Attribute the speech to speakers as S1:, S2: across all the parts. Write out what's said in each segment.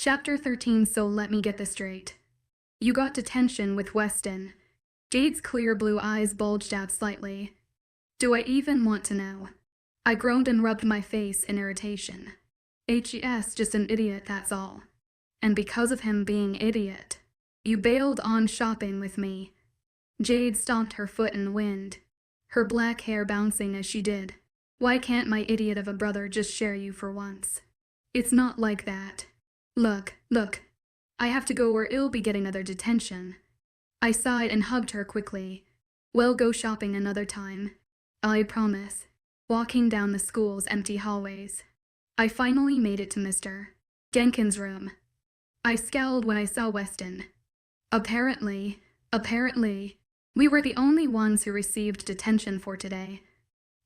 S1: Chapter 13. So let me get this straight. You got detention with Weston. Jade's clear blue eyes bulged out slightly. Do I even want to know? I groaned and rubbed my face in irritation. 𝐻𝐸's just an idiot, that's all. And because of him being idiot, you bailed on shopping with me. Jade stomped her foot in the wind, her black hair bouncing as she did. Why can't my idiot of a brother just share you for once? It's not like that. Look, I have to go or it'll be getting another detention. I sighed and hugged her quickly. We'll go shopping another time. I promise. Walking down the school's empty hallways, I finally made it to Mr. Jenkins' room. I scowled when I saw Weston. Apparently, we were the only ones who received detention for today.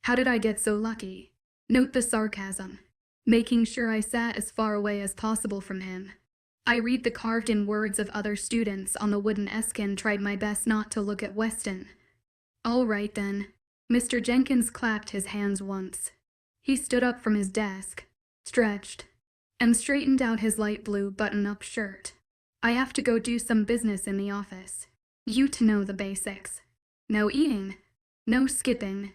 S1: How did I get so lucky? Note the sarcasm. Making sure I sat as far away as possible from him. I read the carved-in words of other students on the wooden desk and tried my best not to look at Weston. All right then. Mr. Jenkins clapped his hands once. He stood up from his desk, stretched, and straightened out his light blue button-up shirt. I have to go do some business in the office. You to know the basics. No eating, no skipping,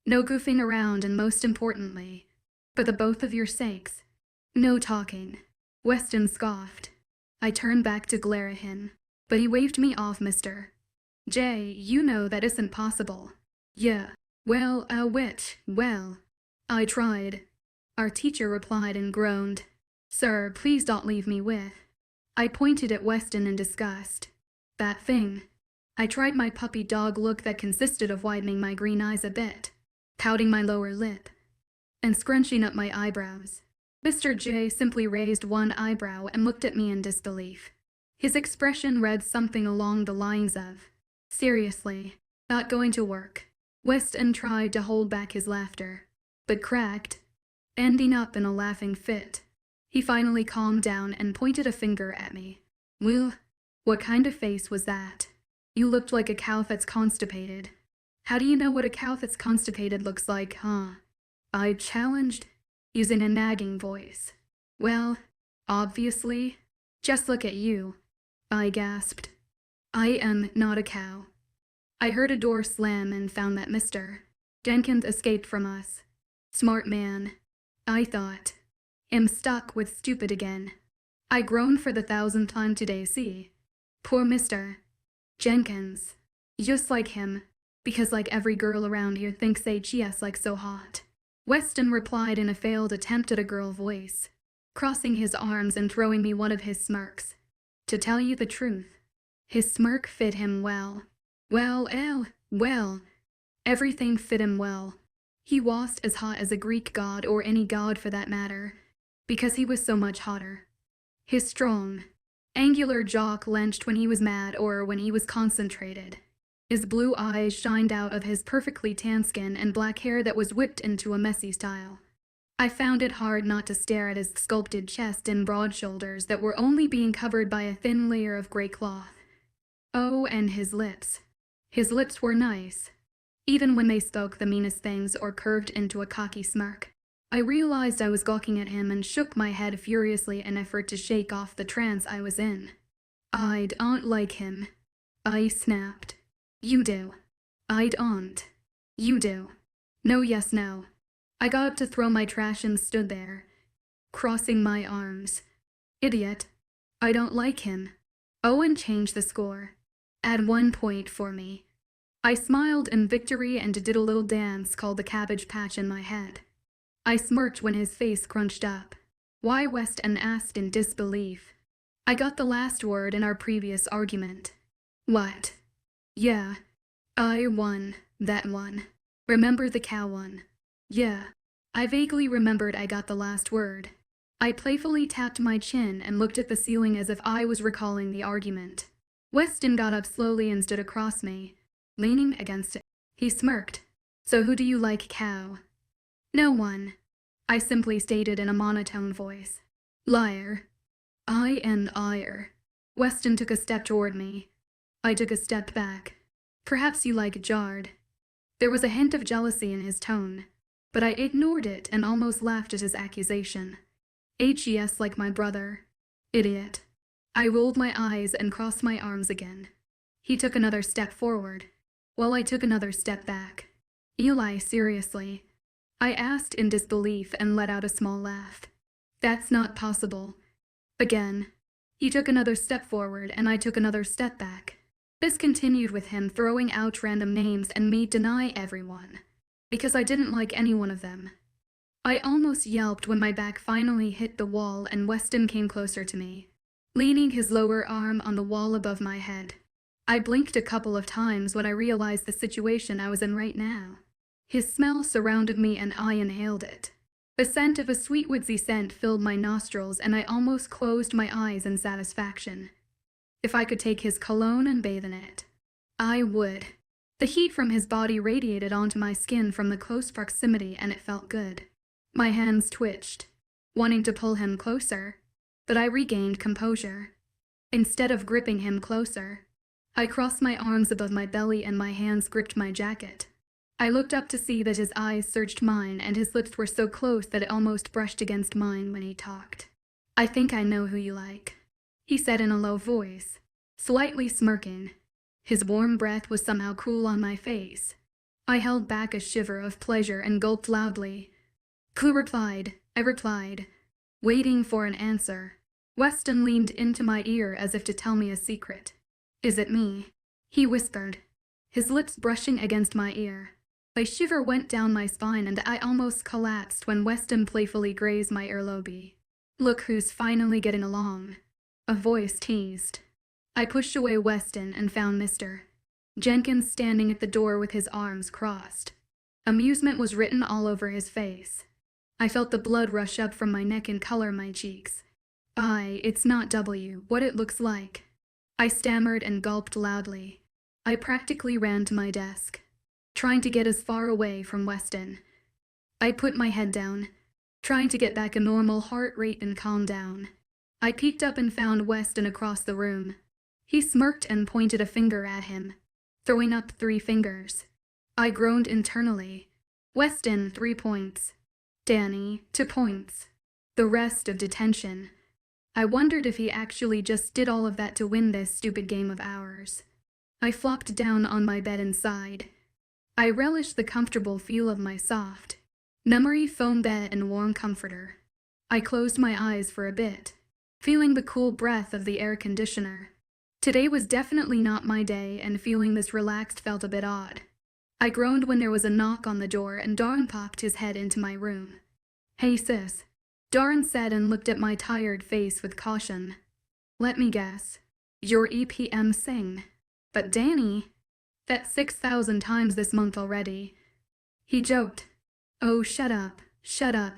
S1: no goofing around, and most importantly, for the both of your sakes, no talking. Weston scoffed. I turned back to glare at him, but he waved me off. Mr. J, you know that isn't possible. Yeah, well, I tried. Our teacher replied and groaned. Sir, please don't leave me with. I pointed at Weston in disgust. That thing. I tried my puppy dog look that consisted of widening my green eyes a bit, pouting my lower lip, and scrunching up my eyebrows. Mr. J simply raised one eyebrow and looked at me in disbelief. His expression read something along the lines of, seriously, not going to work. Weston tried to hold back his laughter, but cracked, ending up in a laughing fit. He finally calmed down and pointed a finger at me. Well, what kind of face was that? You looked like a cow that's constipated. How do you know what a cow that's constipated looks like, huh? I challenged, using a nagging voice. Well, obviously. Just look at you. I gasped. I am not a cow. I heard a door slam and found that Mr. Jenkins escaped from us. Smart man, I thought. Am stuck with stupid again. I groaned for the 1,000th time today. See? Poor Mr. Jenkins. Just like him, because like every girl around here thinks 𝐻𝐸's like so hot. Weston replied in a failed attempt at a girl voice, crossing his arms and throwing me one of his smirks. To tell you the truth, his smirk fit him well. Well, everything fit him well. He was as hot as a Greek god, or any god for that matter, because he was so much hotter. His strong, angular jaw clenched when he was mad or when he was concentrated. His blue eyes shined out of his perfectly tan skin and black hair that was whipped into a messy style. I found it hard not to stare at his sculpted chest and broad shoulders that were only being covered by a thin layer of gray cloth. Oh, and his lips. His lips were nice, even when they spoke the meanest things or curved into a cocky smirk. I realized I was gawking at him and shook my head furiously in an effort to shake off the trance I was in. I don't like him. I snapped. You do. I don't. You do. No, yes, no. I got up to throw my trash and stood there, crossing my arms. Idiot. I don't like him. Owen changed the score. Add 1 point for me. I smiled in victory and did a little dance called the Cabbage Patch in my head. I smirked when his face crunched up. Why? Weston asked in disbelief. I got the last word in our previous argument. What? Yeah. I won that one. Remember the cow one? Yeah. I vaguely remembered I got the last word. I playfully tapped my chin and looked at the ceiling as if I was recalling the argument. Weston got up slowly and stood across me, leaning against it. He smirked. So who do you like, cow? No one. I simply stated in a monotone voice. Liar. I am liar. Weston took a step toward me. I took a step back. Perhaps you like jarred. There was a hint of jealousy in his tone, but I ignored it and almost laughed at his accusation. 𝐻𝐸's like my brother. Idiot. I rolled my eyes and crossed my arms again. He took another step forward, while I took another step back. Eli, seriously? I asked in disbelief and let out a small laugh. That's not possible. Again. He took another step forward and I took another step back. This continued with him throwing out random names and me deny everyone, because I didn't like any one of them. I almost yelped when my back finally hit the wall and Weston came closer to me, leaning his lower arm on the wall above my head. I blinked a couple of times when I realized the situation I was in right now. His smell surrounded me and I inhaled it. The scent of a sweet woodsy scent filled my nostrils and I almost closed my eyes in satisfaction. If I could take his cologne and bathe in it, I would. The heat from his body radiated onto my skin from the close proximity and it felt good. My hands twitched, wanting to pull him closer, but I regained composure. Instead of gripping him closer, I crossed my arms above my belly and my hands gripped my jacket. I looked up to see that his eyes searched mine and his lips were so close that it almost brushed against mine when he talked. I think I know who you like, he said in a low voice, slightly smirking. His warm breath was somehow cool on my face. I held back a shiver of pleasure and gulped loudly. Who replied? I replied, waiting for an answer. Weston leaned into my ear as if to tell me a secret. Is it me? He whispered, his lips brushing against my ear. A shiver went down my spine and I almost collapsed when Weston playfully grazed my earlobe. Look who's finally getting along, a voice teased. I pushed away Weston and found Mr. Jenkins standing at the door with his arms crossed. Amusement was written all over his face. I felt the blood rush up from my neck and color my cheeks. It's not what it looks like. I stammered and gulped loudly. I practically ran to my desk, trying to get as far away from Weston. I put my head down, trying to get back a normal heart rate and calm down. I peeked up and found Weston across the room. He smirked and pointed a finger at him, throwing up 3 fingers. I groaned internally. Weston, 3 points. Danny, 2 points. The rest of detention. I wondered if he actually just did all of that to win this stupid game of ours. I flopped down on my bed and sighed. I relished the comfortable feel of my soft, memory foam bed and warm comforter. I closed my eyes for a bit, feeling the cool breath of the air conditioner. Today was definitely not my day and feeling this relaxed felt a bit odd. I groaned when there was a knock on the door and Darren popped his head into my room. Hey sis, Darren said and looked at my tired face with caution. Let me guess, you're 𝐸𝐴𝐴. But Danny, that's 6,000 times this month already. He joked. Oh, shut up, shut up.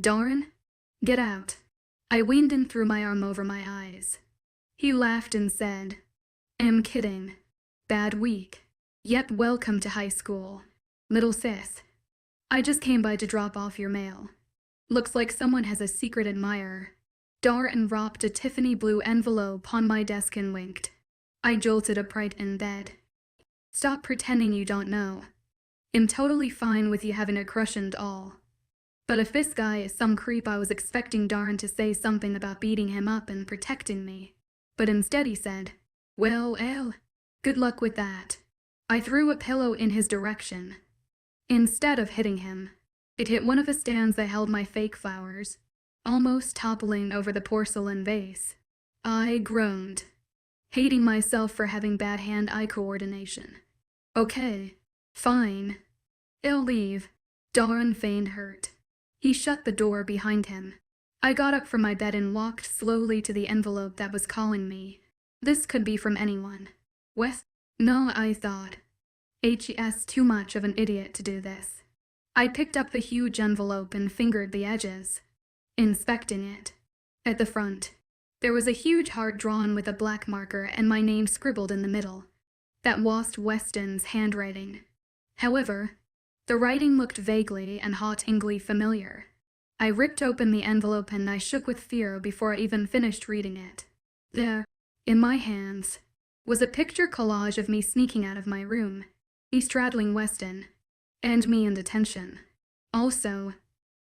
S1: Darren, get out. I leaned and threw my arm over my eyes. He laughed and said, I'm kidding. Bad week. Yep, welcome to high school, little sis. I just came by to drop off your mail. Looks like someone has a secret admirer. Darren dropped a Tiffany blue envelope on my desk and winked. I jolted upright in bed. Stop pretending you don't know. I'm totally fine with you having a crush and all. But if this guy is some creep, I was expecting Darren to say something about beating him up and protecting me. But instead he said, well, good luck with that. I threw a pillow in his direction. Instead of hitting him, it hit one of the stands that held my fake flowers, almost toppling over the porcelain vase. I groaned, hating myself for having bad hand-eye coordination. Okay, fine. I'll leave. Darren feigned hurt. He shut the door behind him. I got up from my bed and walked slowly to the envelope that was calling me. This could be from anyone. Wes? No, I thought. He's too much of an idiot to do this. I picked up the huge envelope and fingered the edges, inspecting it. At the front, there was a huge heart drawn with a black marker and my name scribbled in the middle. That was Weston's handwriting. However, the writing looked vaguely and hauntingly familiar. I ripped open the envelope and I shook with fear before I even finished reading it. There, in my hands, was a picture collage of me sneaking out of my room, me straddling Weston, and me in detention. Also,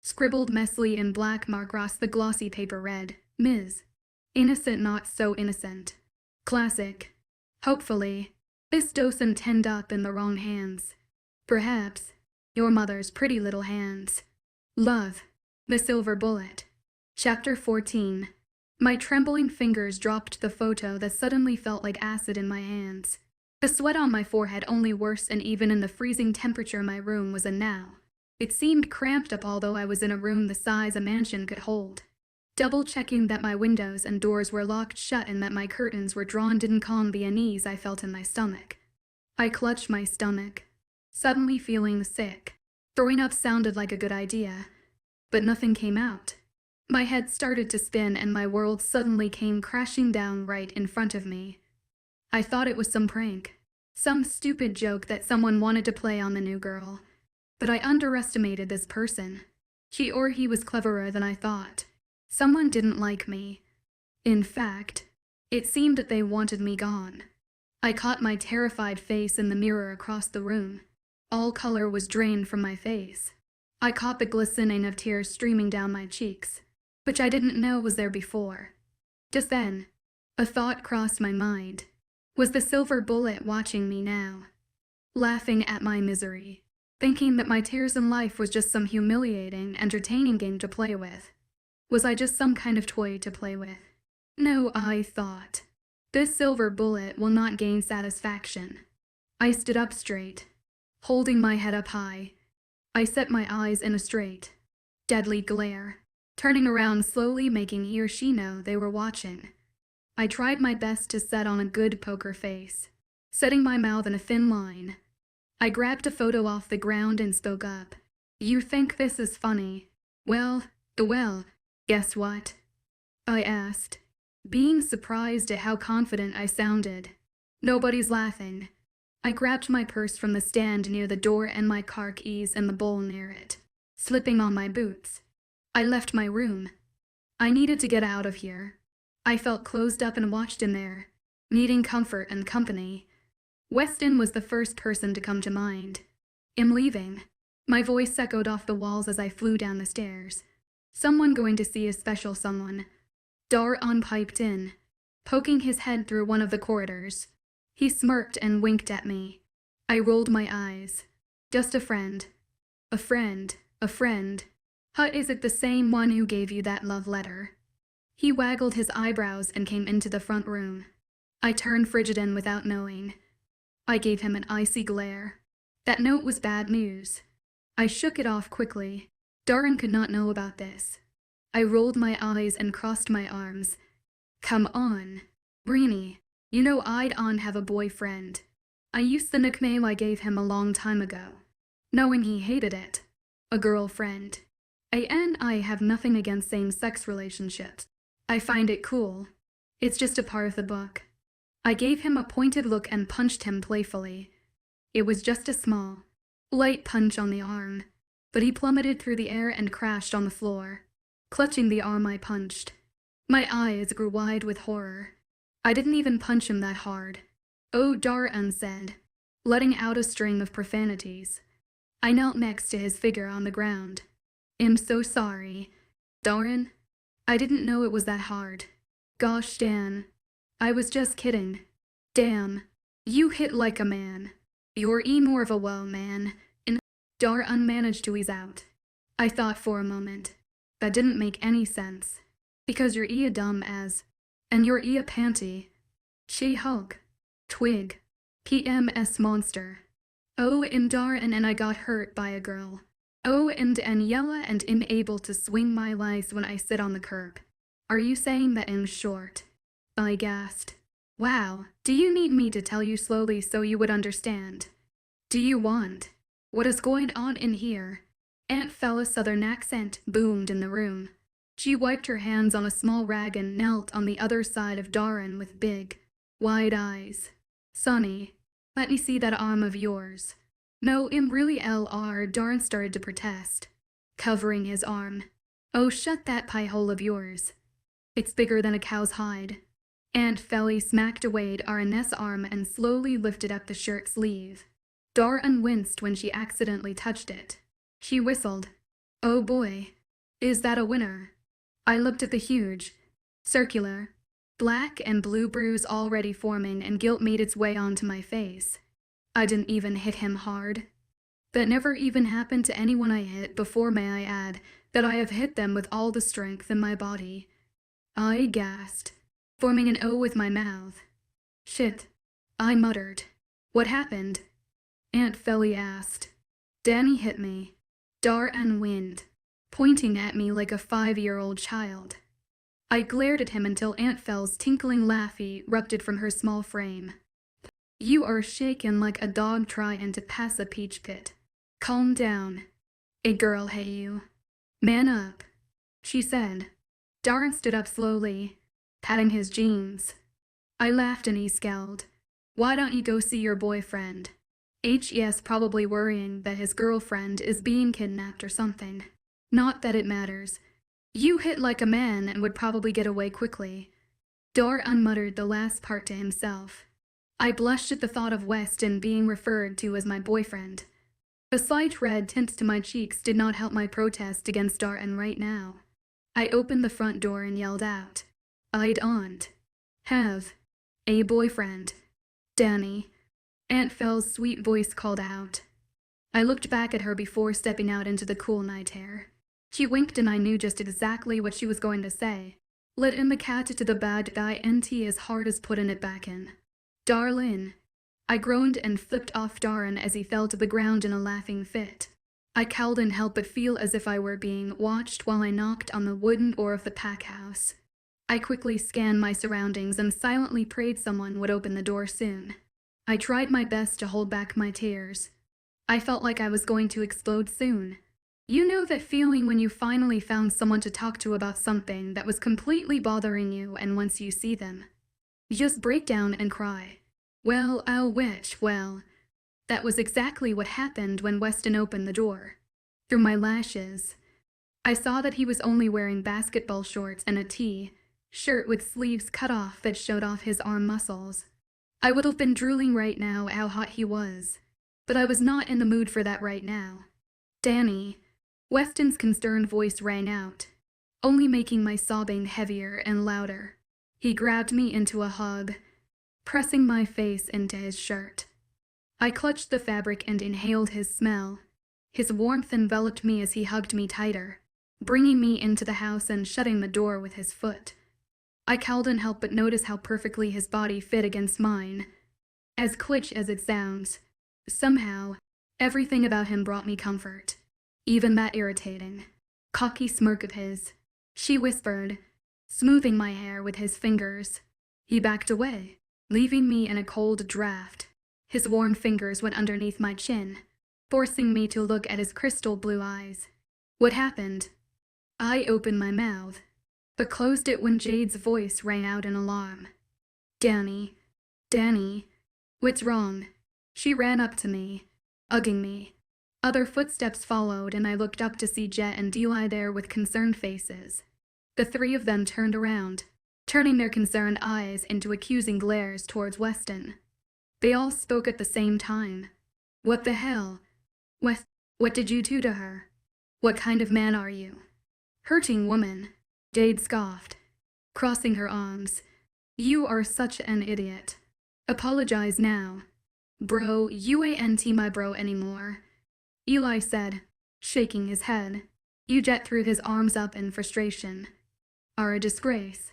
S1: scribbled messily in black mark across the glossy paper read, Ms. Innocent not so innocent. Classic. Hopefully, this doesn't end up in the wrong hands. Perhaps your mother's pretty little hands. Love. The Silver Bullet. Chapter 14. My trembling fingers dropped the photo that suddenly felt like acid in my hands. The sweat on my forehead only worse, and even in the freezing temperature my room was in now. It seemed cramped up, although I was in a room the size a mansion could hold. Double-checking that my windows and doors were locked shut and that my curtains were drawn didn't calm the unease I felt in my stomach. I clutched my stomach, suddenly feeling sick. Throwing up sounded like a good idea, but nothing came out. My head started to spin and my world suddenly came crashing down right in front of me. I thought it was some prank, some stupid joke that someone wanted to play on the new girl. But I underestimated this person. She was cleverer than I thought. Someone didn't like me. In fact, it seemed that they wanted me gone. I caught my terrified face in the mirror across the room. All color was drained from my face. I caught the glistening of tears streaming down my cheeks, which I didn't know was there before. Just then, a thought crossed my mind. Was the silver bullet watching me now? Laughing at my misery, thinking that my tears in life was just some humiliating, entertaining game to play with. Was I just some kind of toy to play with? No, I thought. This silver bullet will not gain satisfaction. I stood up straight, holding my head up high. I set my eyes in a straight, deadly glare, turning around slowly, making he or she know they were watching. I tried my best to set on a good poker face, setting my mouth in a thin line. I grabbed a photo off the ground and spoke up. You think this is funny? Well, guess what? I asked, being surprised at how confident I sounded. Nobody's laughing. I grabbed my purse from the stand near the door and my car keys in the bowl near it, slipping on my boots. I left my room. I needed to get out of here. I felt closed up and watched in there, needing comfort and company. Weston was the first person to come to mind. I'm leaving. My voice echoed off the walls as I flew down the stairs. Someone going to see a special someone. Dar'Un piped in, poking his head through one of the corridors. He smirked and winked at me. I rolled my eyes. Just a friend. A friend. Is it the same one who gave you that love letter? He waggled his eyebrows and came into the front room. I turned frigid and without knowing. I gave him an icy glare. That note was bad news. I shook it off quickly. Dar'Un could not know about this. I rolled my eyes and crossed my arms. Come on, Brini. You know 𝐿𝐲 have a boyfriend. I used the nickname I gave him a long time ago, knowing he hated it. A girlfriend. I have nothing against same-sex relationships. I find it cool. It's just a part of the book. I gave him a pointed look and punched him playfully. It was just a small, light punch on the arm, but he plummeted through the air and crashed on the floor, clutching the arm I punched. My eyes grew wide with horror. I didn't even punch him that hard. Oh, Dar'Un said, letting out a string of profanities. I knelt next to his figure on the ground. I'm so sorry, Dar'Un. I didn't know it was that hard. Gosh, Dan. I was just kidding. Damn. You hit like a man. You're more of a well man. Dar'Un managed to ease out. I thought for a moment. That didn't make any sense. Because you're dumb as, and you're panty. She-Hulk. Twig. PMS monster. Oh, Dar'Un and I got hurt by a girl. Oh, and yella and I'm able to swing my legs when I sit on the curb. Are you saying that I'm short? I gasped. Wow, do you need me to tell you slowly so you would understand? Do you want? What is going on in here? Aunt Fella's southern accent boomed in the room. She wiped her hands on a small rag and knelt on the other side of Dar'Un with big, wide eyes. Sonny, let me see that arm of yours. No, I'm really LR. Dar'Un started to protest, covering his arm. Oh, shut that pie hole of yours. It's bigger than a cow's hide. Aunt Feli smacked away Dar'Un's arm and slowly lifted up the shirt sleeve. Dar'Un winced when she accidentally touched it. She whistled. Oh boy, is that a winner? I looked at the huge, circular, black and blue bruise already forming, and guilt made its way onto my face. I didn't even hit him hard. That never even happened to anyone I hit before, may I add, that I have hit them with all the strength in my body. I gasped, forming an O with my mouth. Shit, I muttered. What happened? 𝐿𝐤 asked. Danny hit me. Dar and wind, pointing at me like a 5-year-old child. I glared at him until 𝐿𝐤's tinkling laugh erupted from her small frame. You are shaken like a dog trying to pass a peach pit. Calm down. 𝐿𝐤, man up, she said. Darren stood up slowly, patting his jeans. I laughed and he scowled. Why don't you go see your boyfriend? He's probably worrying that his girlfriend is being kidnapped or something. Not that it matters. You hit like a man and would probably get away quickly. Dar unmuttered the last part to himself. I blushed at the thought of Weston being referred to as my boyfriend. A slight red tint to my cheeks did not help my protest against Darren right now. I opened the front door and yelled out. I don't have a boyfriend, Danny, 𝐿𝐤's sweet voice called out. I looked back at her before stepping out into the cool night air. She winked and I knew just exactly what she was going to say. Let him cat to the bad guy and as hard as putting it back in. Darlin'. I groaned and flipped off Darren as he fell to the ground in a laughing fit. I couldn't help but feel as if I were being watched while I knocked on the wooden door of the pack house. I quickly scanned my surroundings and silently prayed someone would open the door soon. I tried my best to hold back my tears. I felt like I was going to explode soon. You know that feeling when you finally found someone to talk to about something that was completely bothering you, and once you see them, you just break down and cry. Well, that was exactly what happened when Weston opened the door. Through my lashes, I saw that he was only wearing basketball shorts and a T-shirt with sleeves cut off that showed off his arm muscles. I would have been drooling right now how hot he was, but I was not in the mood for that right now. Danny, Weston's concerned voice rang out, only making my sobbing heavier and louder. He grabbed me into a hug, pressing my face into his shirt. I clutched the fabric and inhaled his smell. His warmth enveloped me as he hugged me tighter, bringing me into the house and shutting the door with his foot. I couldn't help but notice how perfectly his body fit against mine. As cliché as it sounds, somehow, everything about him brought me comfort. Even that irritating, cocky smirk of his. She whispered, smoothing my hair with his fingers. He backed away, leaving me in a cold draft. His warm fingers went underneath my chin, forcing me to look at his crystal blue eyes. What happened? I opened my mouth, but closed it when Jade's voice rang out in alarm. Danny, what's wrong? She ran up to me, hugging me. Other footsteps followed and I looked up to see Jet and 𝐿𝐤 there with concerned faces. The three of them turned around, turning their concerned eyes into accusing glares towards Weston. They all spoke at the same time. What the hell? What did you do to her? What kind of man are you? Hurting woman, Jade scoffed, crossing her arms. You are such an idiot. Apologize now. Bro, you ain't my bro anymore, 𝐿𝐤 said, shaking his head. Jet threw his arms up in frustration. Are a disgrace.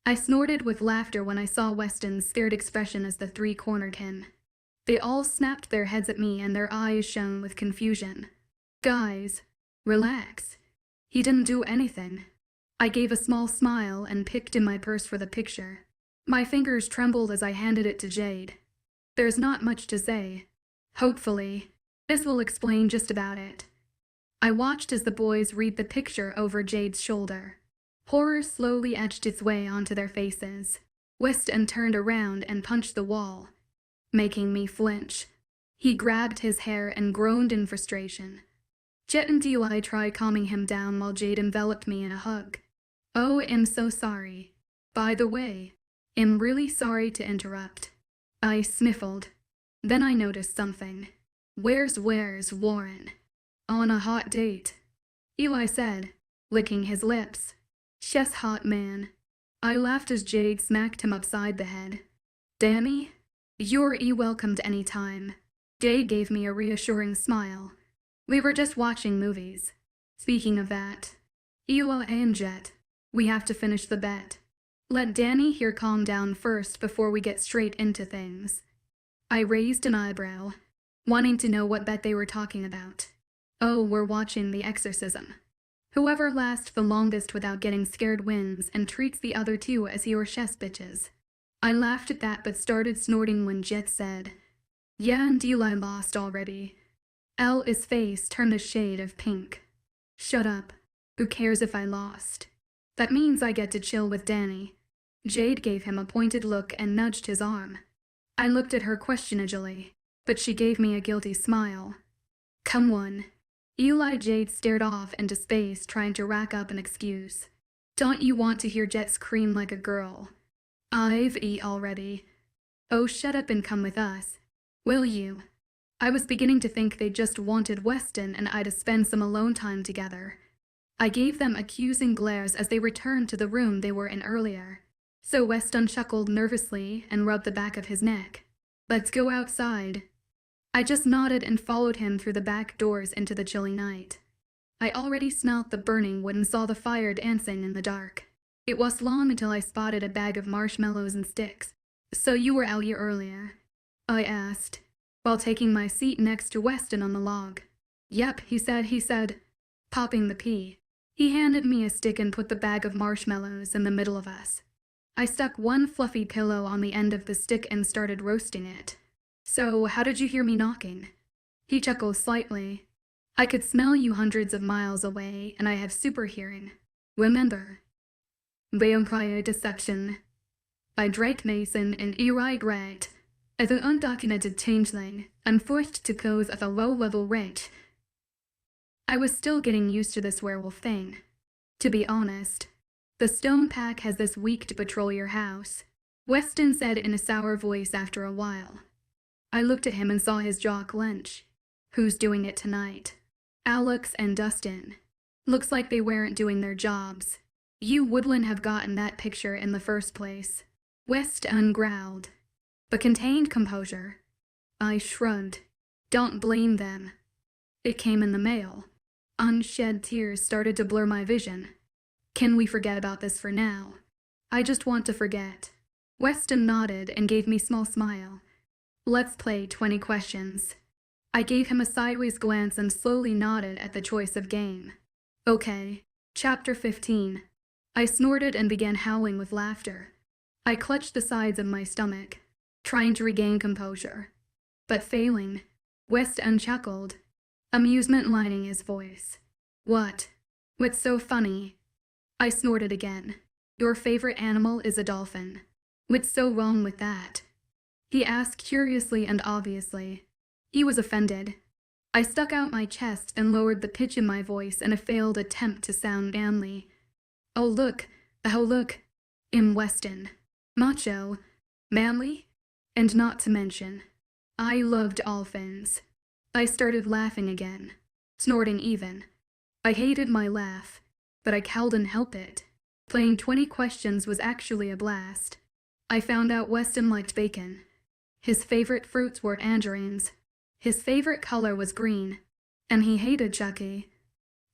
S1: I snorted with laughter when I saw Weston's scared expression as the three cornered him. They all snapped their heads at me and their eyes shone with confusion. Guys, relax. He didn't do anything. I gave a small smile and picked in my purse for the picture. My fingers trembled as I handed it to Jade. There's not much to say. Hopefully, this will explain just about it. I watched as the boys read the picture over Jade's shoulder. Horror slowly etched its way onto their faces. Weston turned around and punched the wall, making me flinch. He grabbed his hair and groaned in frustration. Jet and 𝐿𝐤 tried calming him down while Jade enveloped me in a hug. Oh, I'm so sorry. By the way, I'm really sorry to interrupt. I sniffled. Then I noticed something. Where's Warren? On a hot date, 𝐿𝐤 said, licking his lips. She's hot, man. I laughed as Jade smacked him upside the head. Danny, you're welcomed any time. Jade gave me a reassuring smile. We were just watching movies. Speaking of that, 𝐊𝐢𝐬𝐩𝐿, we have to finish the bet. Let Danny here calm down first before we get straight into things. I raised an eyebrow, wanting to know what bet they were talking about. Oh, we're watching The Exorcism. Whoever lasts the longest without getting scared wins and treats the other two as he or she's bitches. I laughed at that but started snorting when Jet said, "Yeah, and Eli lost already." El's face turned a shade of pink. Shut up. Who cares if I lost? That means I get to chill with Danny. Jade gave him a pointed look and nudged his arm. I looked at her questioningly, but she gave me a guilty smile. Come on. Jade stared off into space, trying to rack up an excuse. Don't you want to hear Jet scream like a girl? I've eat already. Oh, shut up and come with us. Will you? I was beginning to think they just wanted Weston and I to spend some alone time together. I gave them accusing glares as they returned to the room they were in earlier. So Weston chuckled nervously and rubbed the back of his neck. Let's go outside. I just nodded and followed him through the back doors into the chilly night. I already smelt the burning wood and saw the fire dancing in the dark. It was long until I spotted a bag of marshmallows and sticks. So you were out here earlier? I asked, while taking my seat next to Weston on the log. Yep, he said, popping the pea. He handed me a stick and put the bag of marshmallows in the middle of us. I stuck one fluffy pillow on the end of the stick and started roasting it. So, how did you hear me knocking? He chuckled slightly. I could smell you hundreds of miles away, and I have super hearing. Remember? Vampire Deception by Drake Mason and 𝐊𝐢𝐬𝐬𝐸, as an undocumented changeling and forced to pose at a low-level range. I was still getting used to this werewolf thing. To be honest, the Stone Pack has this week to patrol your house, Weston said in a sour voice after a while. I looked at him and saw his jaw clench. Who's doing it tonight? Alex and Dustin. Looks like they weren't doing their jobs. You wouldn't have gotten that picture in the first place. Weston growled, but contained composure. I shrugged. Don't blame them. It came in the mail. Unshed tears started to blur my vision. Can we forget about this for now? I just want to forget. Weston nodded and gave me a small smile. Let's play 20 questions. I gave him a sideways glance and slowly nodded at the choice of game. Okay, Chapter 15. I snorted and began howling with laughter. I clutched the sides of my stomach, trying to regain composure. But failing, Weston chuckled, amusement lining his voice. What? What's so funny? I snorted again. Your favorite animal is a dolphin. What's so wrong with that? He asked curiously and obviously. He was offended. I stuck out my chest and lowered the pitch in my voice in a failed attempt to sound manly. Oh look, Weston. Macho, manly, and not to mention, I loved dolphins. I started laughing again, snorting even. I hated my laugh, but I couldn't help it. Playing 20 questions was actually a blast. I found out Weston liked bacon. His favorite fruits were tangerines. His favorite color was green, and he hated Chuck E.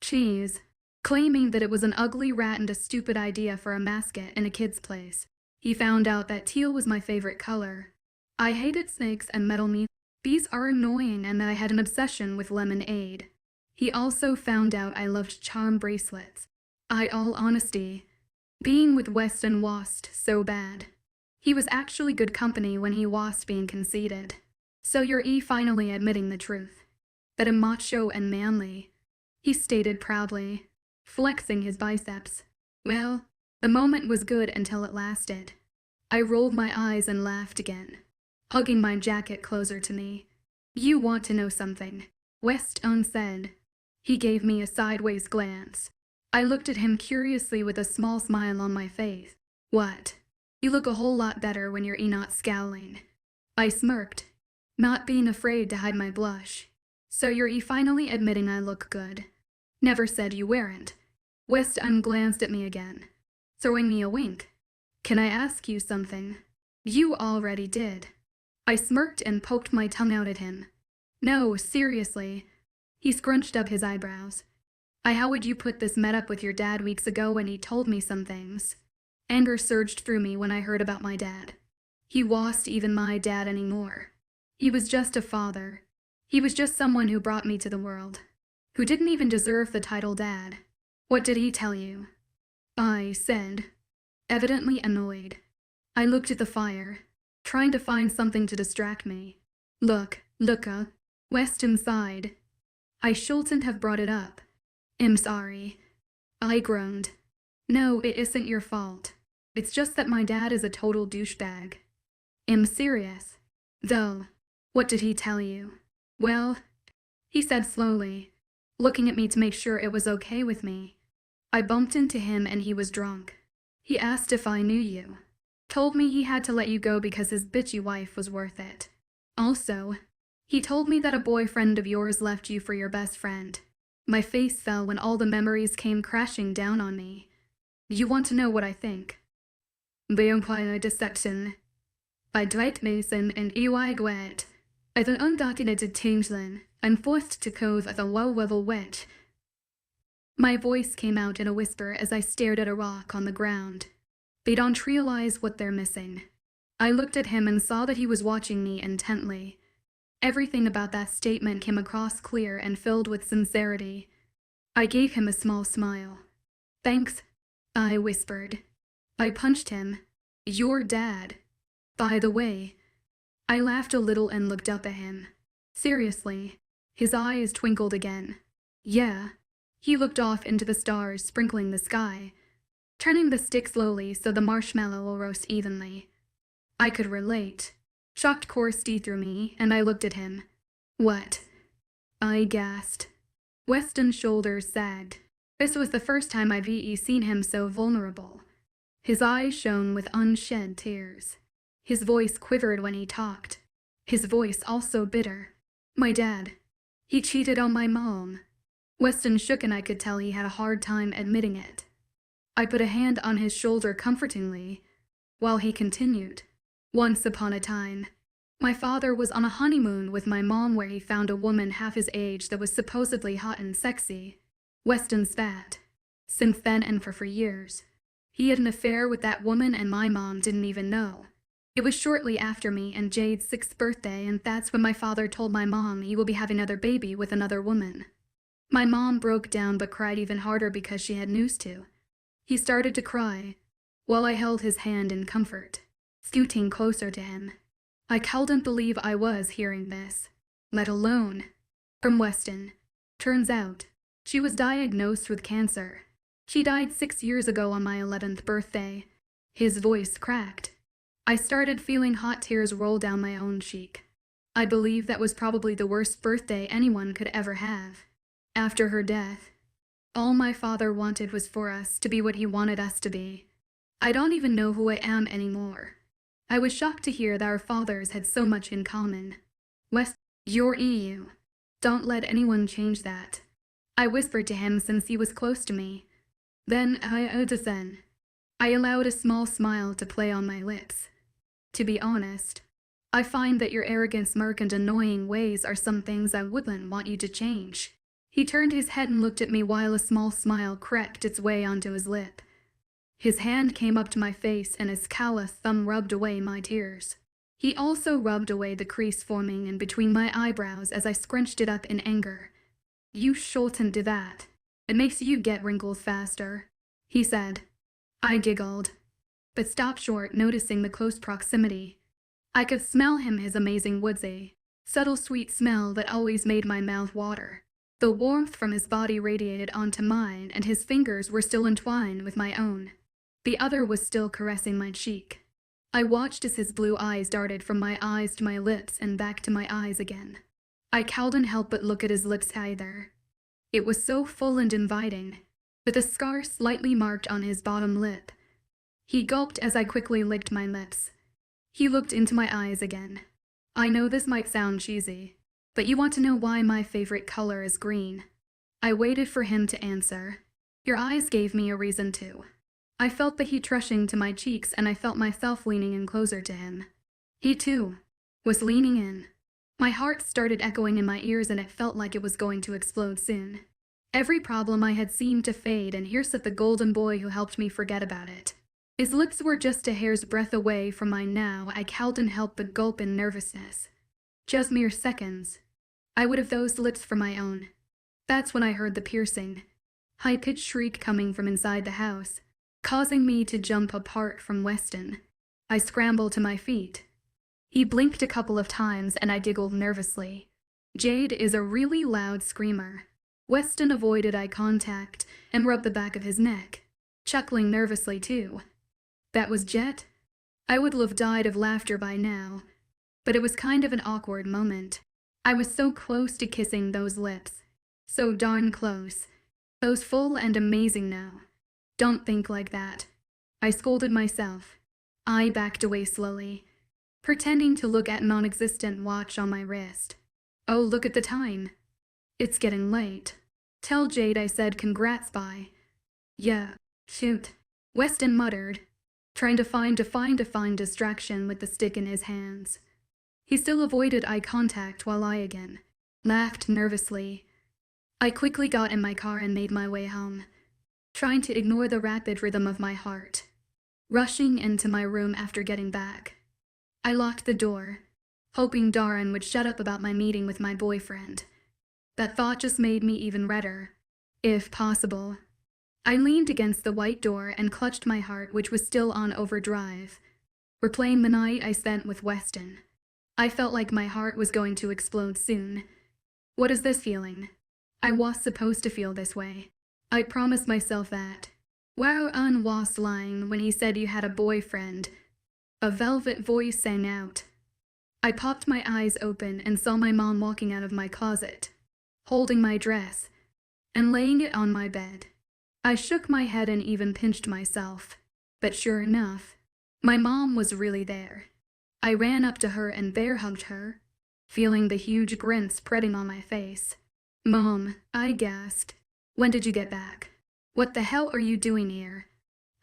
S1: Cheese, claiming that it was an ugly rat and a stupid idea for a mascot in a kid's place. He found out that teal was my favorite color. I hated snakes and metal meat. These are annoying, and I had an obsession with lemonade. He also found out I loved charm bracelets. All honesty, being with Weston was so bad. He was actually good company when he was being conceited. So you're finally admitting the truth. That I'm macho and manly, he stated proudly, flexing his biceps. Well, the moment was good until it lasted. I rolled my eyes and laughed again, hugging my jacket closer to me. You want to know something? Weston said. He gave me a sideways glance. I looked at him curiously with a small smile on my face. What? You look a whole lot better when you're not scowling. I smirked, not being afraid to hide my blush. So you're finally admitting I look good. Never said you weren't. Weston glanced at me again, throwing me a wink. Can I ask you something? You already did. I smirked and poked my tongue out at him. No, seriously. He scrunched up his eyebrows. How would you put this? Met up with your dad weeks ago and he told me some things. Anger surged through me when I heard about my dad. He wasn't even my dad anymore. He was just a father. He was just someone who brought me to the world, who didn't even deserve the title dad. What did he tell you? I said, evidently annoyed. I looked at the fire, trying to find something to distract me. Look, Weston sighed. I shouldn't have brought it up. I'm sorry. I groaned. No, it isn't your fault. It's just that my dad is a total douchebag. I'm serious. Though, what did he tell you? Well, he said slowly, looking at me to make sure it was okay with me. I bumped into him and he was drunk. He asked if I knew you. Told me he had to let you go because his bitchy wife was worth it. Also, he told me that a boyfriend of yours left you for your best friend. My face fell when all the memories came crashing down on me. You want to know what I think? Vampire Deception by Dwight Mason and 𝐊𝐢𝐬𝐬𝐷. As an undocumented changeling, I'm forced to cove as a low-level witch. My voice came out in a whisper as I stared at a rock on the ground. They don't realize what they're missing. I looked at him and saw that he was watching me intently. Everything about that statement came across clear and filled with sincerity. I gave him a small smile. Thanks, I whispered. I punched him. Your dad. By the way. I laughed a little and looked up at him. Seriously. His eyes twinkled again. Yeah. He looked off into the stars sprinkling the sky, turning the stick slowly so the marshmallow will roast evenly. I could relate. Shocked coursed through me, and I looked at him. What? I gasped. Weston's shoulders sagged. This was the first time I'd seen him so vulnerable. His eyes shone with unshed tears. His voice quivered when he talked. His voice also bitter. My dad. He cheated on my mom. Weston shook and I could tell he had a hard time admitting it. I put a hand on his shoulder comfortingly, while he continued. Once upon a time, my father was on a honeymoon with my mom where he found a woman half his age that was supposedly hot and sexy. Weston spat. Since then and for years, he had an affair with that woman and my mom didn't even know. It was shortly after me and Jade's 6th birthday, and that's when my father told my mom he will be having another baby with another woman. My mom broke down but cried even harder because she had news to. He started to cry, while I held his hand in comfort, scooting closer to him. I couldn't believe I was hearing this, let alone from Weston. Turns out, she was diagnosed with cancer. She died 6 years ago on my 11th birthday. His voice cracked. I started feeling hot tears roll down my own cheek. I believe that was probably the worst birthday anyone could ever have. After her death, all my father wanted was for us to be what he wanted us to be. I don't even know who I am anymore. I was shocked to hear that our fathers had so much in common. West, you're 𝐊𝐢𝐬. Don't let anyone change that. I whispered to him since he was close to me. Then 𝐊𝐢𝐬𝐷. I allowed a small smile to play on my lips. To be honest, I find that your arrogant smirk and annoying ways are some things I wouldn't want you to change. He turned his head and looked at me while a small smile crept its way onto his lip. His hand came up to my face and his callous thumb rubbed away my tears. He also rubbed away the crease forming in between my eyebrows as I scrunched it up in anger. You shouldn't do that. It makes you get wrinkles faster, he said. I giggled, but stopped short, noticing the close proximity. I could smell his amazing woodsy, subtle sweet smell that always made my mouth water. The warmth from his body radiated onto mine, and his fingers were still entwined with my own. The other was still caressing my cheek. I watched as his blue eyes darted from my eyes to my lips and back to my eyes again. I couldn't help but look at his lips either. It was so full and inviting, with a scar slightly marked on his bottom lip. He gulped as I quickly licked my lips. He looked into my eyes again. I know this might sound cheesy, but you want to know why my favorite color is green. I waited for him to answer. Your eyes gave me a reason to. I felt the heat rushing to my cheeks and I felt myself leaning in closer to him. He, too, was leaning in. My heart started echoing in my ears and it felt like it was going to explode soon. Every problem I had seemed to fade, and here sat the golden boy who helped me forget about it. His lips were just a hair's breadth away from mine now. I couldn't help but gulp in nervousness. Just mere seconds. I would have those lips for my own. That's when I heard the piercing, high-pitched shriek coming from inside the house, causing me to jump apart from Weston. I scrambled to my feet. He blinked a couple of times and I giggled nervously. Jade is a really loud screamer. Weston avoided eye contact and rubbed the back of his neck, chuckling nervously too. That was Jet? I would have died of laughter by now, but it was kind of an awkward moment. I was so close to kissing those lips. So darn close. Those full and amazing now. Don't think like that. I scolded myself. I backed away slowly, pretending to look at a non-existent watch on my wrist. Oh, look at the time. It's getting late. Tell Jade I said congrats bye. Yeah, shoot. Weston muttered, trying to find distraction with the stick in his hands. He still avoided eye contact while I again laughed nervously. I quickly got in my car and made my way home, trying to ignore the rapid rhythm of my heart. Rushing into my room after getting back, I locked the door, hoping Darren would shut up about my meeting with my boyfriend. That thought just made me even redder. If possible, I leaned against the white door and clutched my heart, which was still on overdrive, replaying the night I spent with Weston. I felt like my heart was going to explode soon. What is this feeling? I was supposed to feel this way. I promised myself that. Wow, I was lying when he said you had a boyfriend. A velvet voice sang out. I popped my eyes open and saw my mom walking out of my closet, holding my dress and laying it on my bed. I shook my head and even pinched myself, but sure enough, my mom was really there. I ran up to her and bear hugged her, feeling the huge grin spreading on my face. Mom, I gasped. When did you get back? What the hell are you doing here?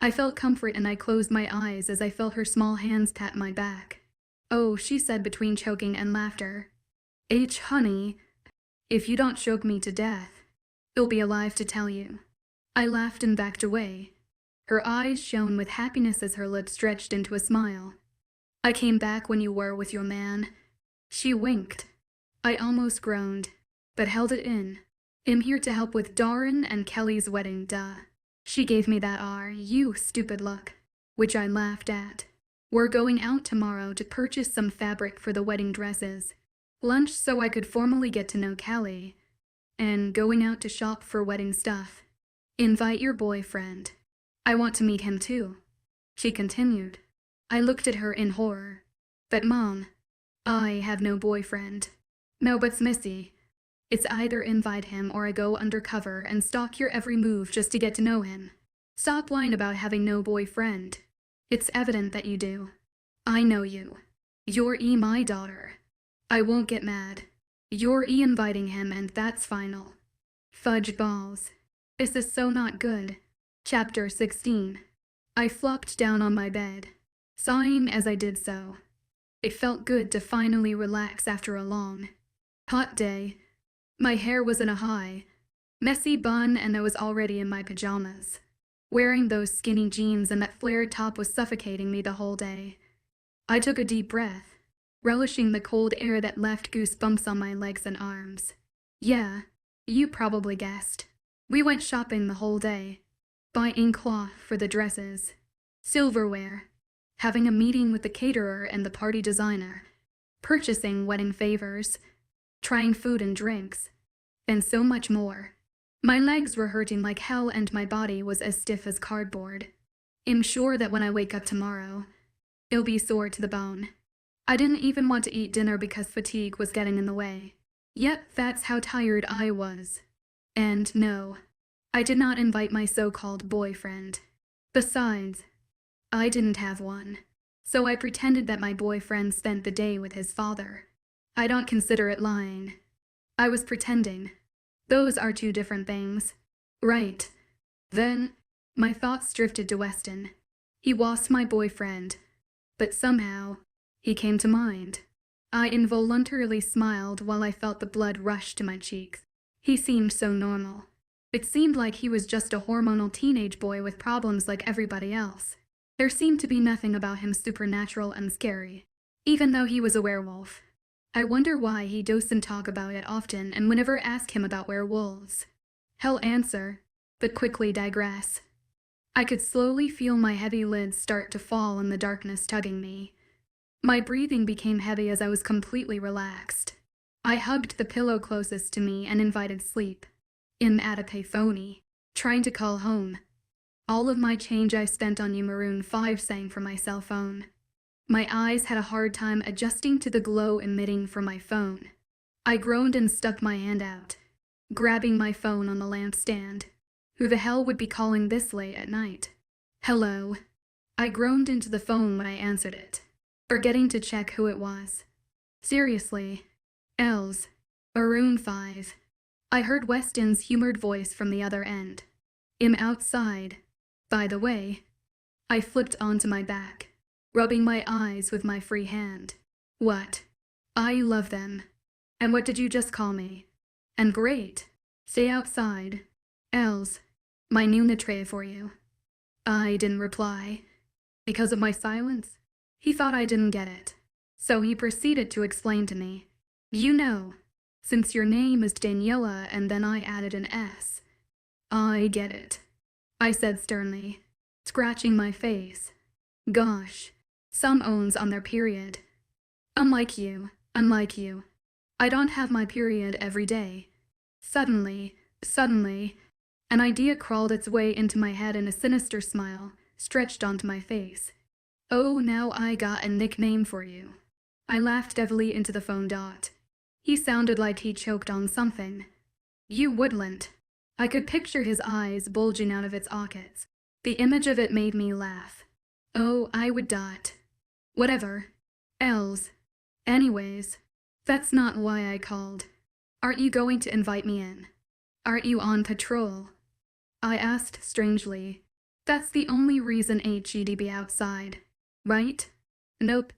S1: I felt comfort and I closed my eyes as I felt her small hands tap my back. Oh, she said between choking and laughter. Honey, if you don't choke me to death, you'll be alive to tell you. I laughed and backed away. Her eyes shone with happiness as her lips stretched into a smile. I came back when you were with your man. She winked. I almost groaned, but held it in. I'm here to help with Darren and Kelly's wedding, duh. She gave me that you stupid look, which I laughed at. We're going out tomorrow to purchase some fabric for the wedding dresses, lunch so I could formally get to know Kelly, and going out to shop for wedding stuff. Invite your boyfriend. I want to meet him too, she continued. I looked at her in horror. But Mom, I have no boyfriend. No, but Missy. It's either invite him or I go undercover and stalk your every move just to get to know him. Stop lying about having no boyfriend. It's evident that you do. I know you. You're my daughter. I won't get mad. You're inviting him and that's final. Fudge balls. This is so not good. Chapter 16. I flopped down on my bed, sighing as I did so. It felt good to finally relax after a long, hot day. My hair was in a high, messy bun and I was already in my pajamas. Wearing those skinny jeans and that flared top was suffocating me the whole day. I took a deep breath, relishing the cold air that left goosebumps on my legs and arms. Yeah, you probably guessed. We went shopping the whole day, buying cloth for the dresses, silverware, having a meeting with the caterer and the party designer, purchasing wedding favors, trying food and drinks, and so much more. My legs were hurting like hell and my body was as stiff as cardboard. I'm sure that when I wake up tomorrow, it'll be sore to the bone. I didn't even want to eat dinner because fatigue was getting in the way. Yep, that's how tired I was. And no, I did not invite my so-called boyfriend. Besides, I didn't have one, so I pretended that my boyfriend spent the day with his father. I don't consider it lying. I was pretending. Those are two different things. Right. Then, My thoughts drifted to Weston. He was my boyfriend. But somehow, he came to mind. I involuntarily smiled while I felt the blood rush to my cheeks. He seemed so normal. It seemed like he was just a hormonal teenage boy with problems like everybody else. There seemed to be nothing about him supernatural and scary, even though he was a werewolf. I wonder why he doesn't talk about it often and whenever ask him about werewolves. He'll answer, but quickly digress. I could slowly feel my heavy lids start to fall in the darkness tugging me. My breathing became heavy as I was completely relaxed. I hugged the pillow closest to me and invited sleep. At a payphone, trying to call home. All of my change I spent on you Maroon 5 sang from my cell phone. My eyes had a hard time adjusting to the glow emitting from my phone. I groaned and stuck my hand out, grabbing my phone on the lampstand. Who the hell would be calling this late at night? Hello. I groaned into the phone when I answered it, forgetting to check who it was. Seriously. 𝐿's. Maroon 5. I heard Weston's humored voice from the other end. I'm outside. By the way. I flipped onto my back, rubbing my eyes with my free hand. What? I love them. And what did you just call me? And great. Stay outside. 𝐿's. My new tray for you. I didn't reply. Because of my silence? He thought I didn't get it. So he proceeded to explain to me. You know, since your name is Daniela and then I added an S. I get it, I said sternly, scratching my face. Gosh, some owns on their period. Unlike you, I don't have my period every day. Suddenly, an idea crawled its way into my head and a sinister smile stretched onto my face. Oh, now I got a nickname for you. I laughed heavily into the phone dot. He sounded like he choked on something. You wouldn't. I could picture his eyes bulging out of its sockets. The image of it made me laugh. Oh, I would dot. Whatever. 𝐿's. Anyways, that's not why I called. Aren't you going to invite me in? Aren't you on patrol? I asked strangely. That's the only reason 𝐻'd be outside, right? Nope,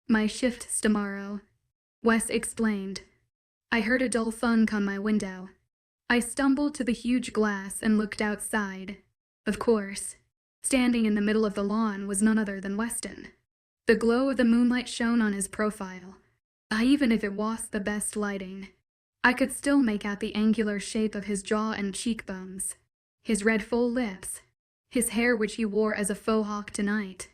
S1: my shift's tomorrow. Wes explained. I heard a dull thunk on my window. I stumbled to the huge glass and looked outside. Of course, standing in the middle of the lawn was none other than Weston. The glow of the moonlight shone on his profile. Even if it was the best lighting, I could still make out the angular shape of his jaw and cheekbones, his red full lips, his hair which he wore as a faux hawk tonight,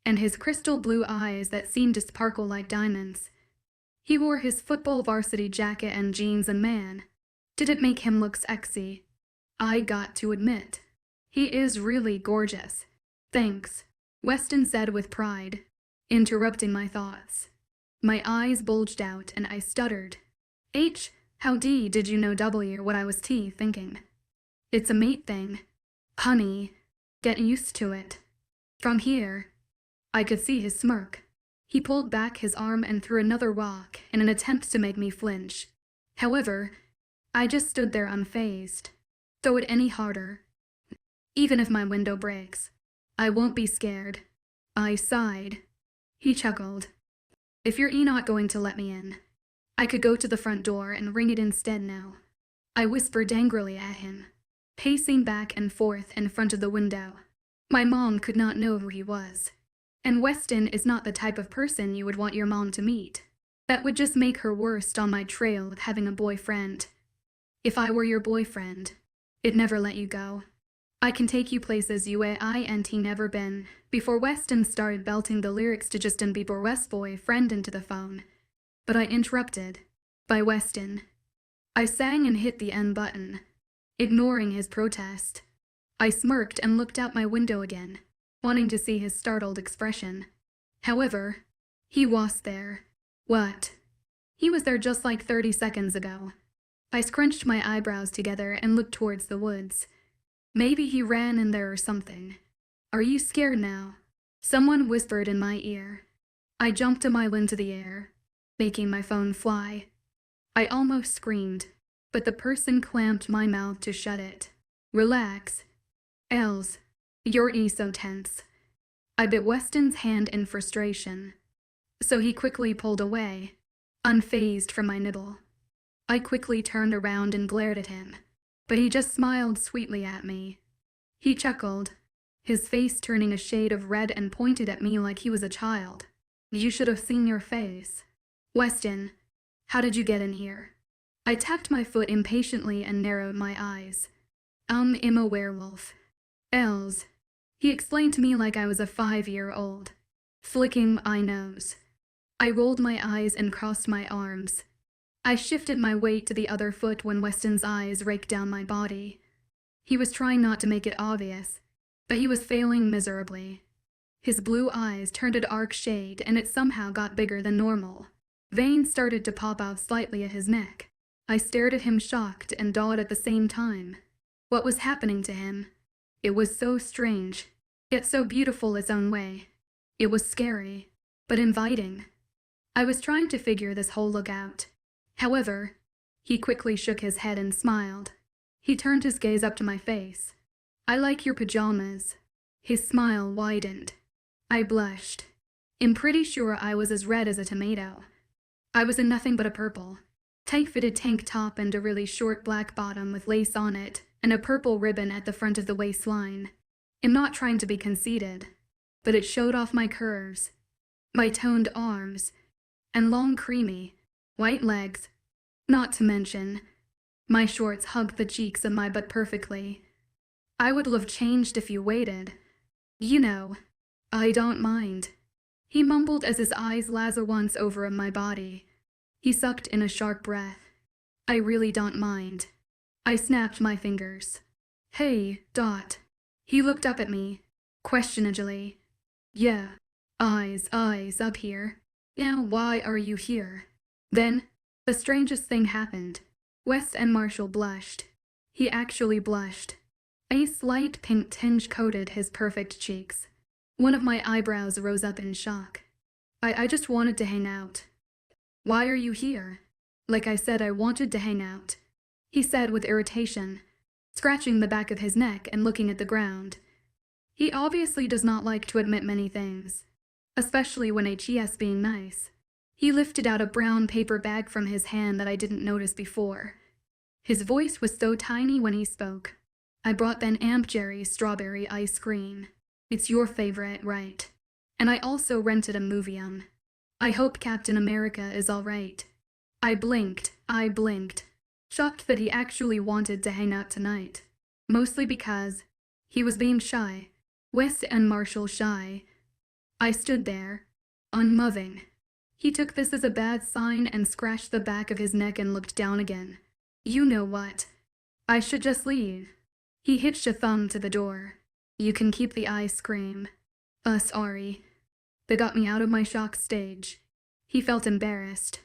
S1: and his crystal blue eyes that seemed to sparkle like diamonds. He wore his football varsity jacket and jeans, and man, did it make him look sexy. I got to admit, he is really gorgeous. Thanks, Weston said with pride, interrupting my thoughts. My eyes bulged out and I stuttered. How did you know W what I was thinking? It's a mate thing. Honey, get used to it. From here, I could see his smirk. He pulled back his arm and threw another rock in an attempt to make me flinch. However, I just stood there unfazed. Throw it any harder. Even if my window breaks, I won't be scared. I sighed. He chuckled. If you're not going to let me in, I could go to the front door and ring it instead now. I whispered angrily at him, pacing back and forth in front of the window. My mom could not know who he was. And Weston is not the type of person you would want your mom to meet. That would just make her worst on my trail with having a boyfriend. If I were your boyfriend, I'd never let you go. I can take you places you ain't never been. Before Weston started belting the lyrics to Justin Bieber West boyfriend into the phone. But I interrupted. By Weston. I sang and hit the end button, ignoring his protest. I smirked and looked out my window again, wanting to see his startled expression. However, he was there. What? He was there just like 30 seconds ago. I scrunched my eyebrows together and looked towards the woods. Maybe he ran in there or something. Are you scared now? Someone whispered in my ear. I jumped a mile into the air, making my phone fly. I almost screamed, but the person clamped my mouth to shut it. Relax. 𝐿's. You're so tense. I bit Weston's hand in frustration, so he quickly pulled away, unfazed from my nibble. I quickly turned around and glared at him, but he just smiled sweetly at me. He chuckled, his face turning a shade of red, and pointed at me like he was a child. You should have seen your face. Weston, how did you get in here? I tapped my foot impatiently and narrowed my eyes. I'm a werewolf. 𝐿𝐲. He explained to me like I was a 5-year-old, flicking my nose. I rolled my eyes and crossed my arms. I shifted my weight to the other foot when Weston's eyes raked down my body. He was trying not to make it obvious, but he was failing miserably. His blue eyes turned a dark shade, and it somehow got bigger than normal. Veins started to pop out slightly at his neck. I stared at him, shocked and awed at the same time. What was happening to him? It was so strange, yet so beautiful its own way. It was scary, but inviting. I was trying to figure this whole look out. However, he quickly shook his head and smiled. He turned his gaze up to my face. I like your pajamas. His smile widened. I blushed. I'm pretty sure I was as red as a tomato. I was in nothing but a purple, tight-fitted tank top and a really short black bottom with lace on it, and a purple ribbon at the front of the waistline. I'm not trying to be conceited, but it showed off my curves, my toned arms, and long creamy, white legs. Not to mention, my shorts hugged the cheeks of my butt perfectly. I would have changed if you waited. You know, I don't mind. He mumbled as his eyes lasered once over my body. He sucked in a sharp breath. I really don't mind. I snapped my fingers. Hey, Dot. He looked up at me, questioningly. Yeah, eyes up here. Now why are you here? Then, the strangest thing happened. West and Marshall blushed. He actually blushed. A slight pink tinge coated his perfect cheeks. One of my eyebrows rose up in shock. I just wanted to hang out. Why are you here? Like I said, I wanted to hang out, he said with irritation, scratching the back of his neck and looking at the ground. He obviously does not like to admit many things, especially when he's being nice. He lifted out a brown paper bag from his hand that I didn't notice before. His voice was so tiny when he spoke. I brought Ben 𝐴𝐵𝐺𝐸 strawberry ice cream. It's your favorite, right? And I also rented a movie. I hope Captain America is all right. I blinked, shocked that he actually wanted to hang out tonight. Mostly because he was being shy. West and Marshall shy. I stood there, unmoving. He took this as a bad sign and scratched the back of his neck and looked down again. You know what? I should just leave. He hitched a thumb to the door. You can keep the ice cream. Sorry. That got me out of my shock stage. He felt embarrassed.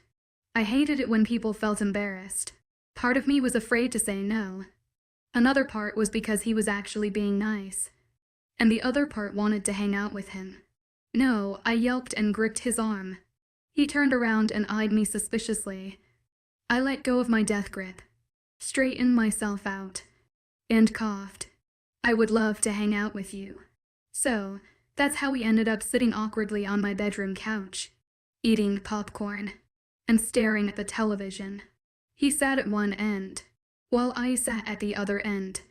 S1: I hated it when people felt embarrassed. Part of me was afraid to say no. Another part was because he was actually being nice. And the other part wanted to hang out with him. No, I yelped and gripped his arm. He turned around and eyed me suspiciously. I let go of my death grip, straightened myself out, and coughed. I would love to hang out with you. So, that's how we ended up sitting awkwardly on my bedroom couch, eating popcorn, and staring at the television. He sat at one end, while I sat at the other end.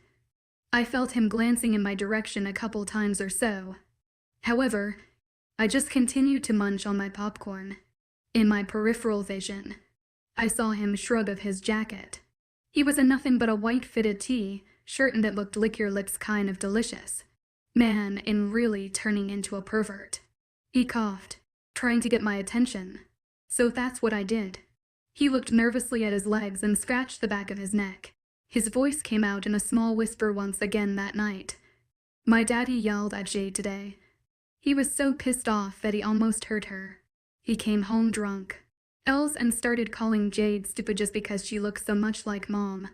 S1: I felt him glancing in my direction a couple times or so. However, I just continued to munch on my popcorn. In my peripheral vision, I saw him shrug off his jacket. He was in nothing but a white fitted t-shirt that looked lick your lips kind of delicious. Man, in really turning into a pervert. He coughed, trying to get my attention. So that's what I did. He looked nervously at his legs and scratched the back of his neck. His voice came out in a small whisper once again that night. My daddy yelled at Jade today. He was so pissed off that he almost hurt her. He came home drunk. 𝐿𝐲 and started calling Jade stupid just because she looked so much like Mom.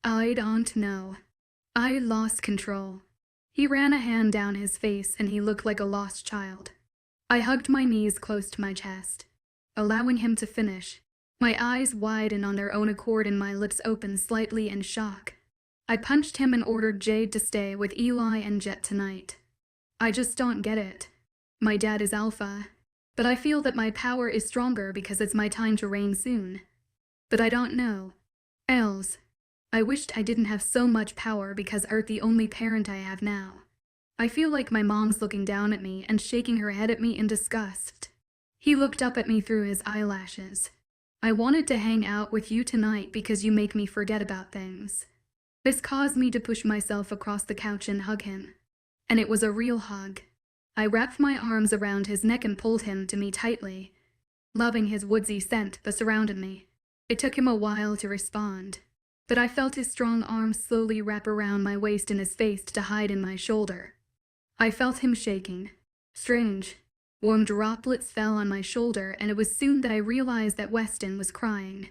S1: I don't know. I lost control. He ran a hand down his face and he looked like a lost child. I hugged my knees close to my chest, allowing him to finish. My eyes widened on their own accord and my lips opened slightly in shock. I punched him and ordered Jade to stay with Eli and Jet tonight. I just don't get it. My dad is alpha, but I feel that my power is stronger because it's my time to reign soon. But I don't know. Else, I wished I didn't have so much power because Earth the only parent I have now. I feel like my mom's looking down at me and shaking her head at me in disgust. He looked up at me through his eyelashes. I wanted to hang out with you tonight because you make me forget about things. This caused me to push myself across the couch and hug him. And it was a real hug. I wrapped my arms around his neck and pulled him to me tightly, loving his woodsy scent that surrounded me. It took him a while to respond, but I felt his strong arms slowly wrap around my waist and his face to hide in my shoulder. I felt him shaking. Strange. Warm droplets fell on my shoulder, and it was soon that I realized that Weston was crying.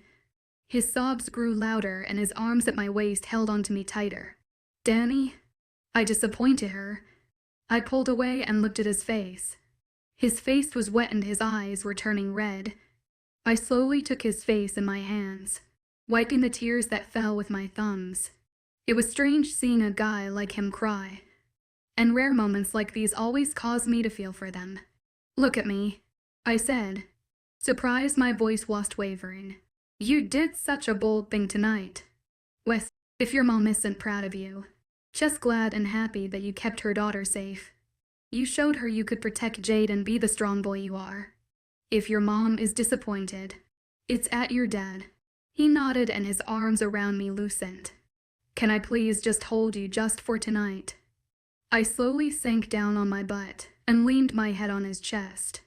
S1: His sobs grew louder, and his arms at my waist held onto me tighter. Danny? I disappointed her. I pulled away and looked at his face. His face was wet and his eyes were turning red. I slowly took his face in my hands, wiping the tears that fell with my thumbs. It was strange seeing a guy like him cry, and rare moments like these always caused me to feel for them. Look at me, I said, surprised my voice wasn't wavering. You did such a bold thing tonight. Wes, if your mom isn't proud of you, just glad and happy that you kept her daughter safe. You showed her you could protect Jade and be the strong boy you are. If your mom is disappointed, it's at your dad. He nodded and his arms around me loosened. Can I please just hold you just for tonight? I slowly sank down on my butt and leaned my head on his chest,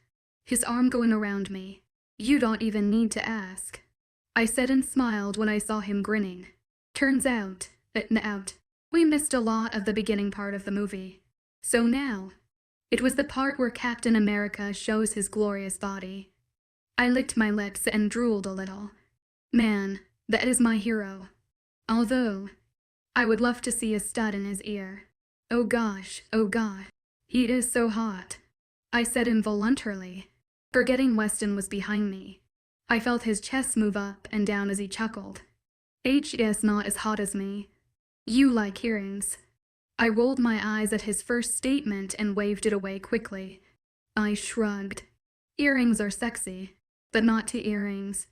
S1: his arm going around me. You don't even need to ask, I said and smiled when I saw him grinning. Turns out, we missed a lot of the beginning part of the movie. So now, it was the part where Captain America shows his glorious body. I licked my lips and drooled a little. Man, that is my hero. Although, I would love to see a stud in his ear. Oh gosh, he is so hot, I said involuntarily, forgetting Weston was behind me. I felt his chest move up and down as he chuckled. He's not as hot as me. You like earrings. I rolled my eyes at his first statement and waved it away quickly. I shrugged. Earrings are sexy, but not to earrings.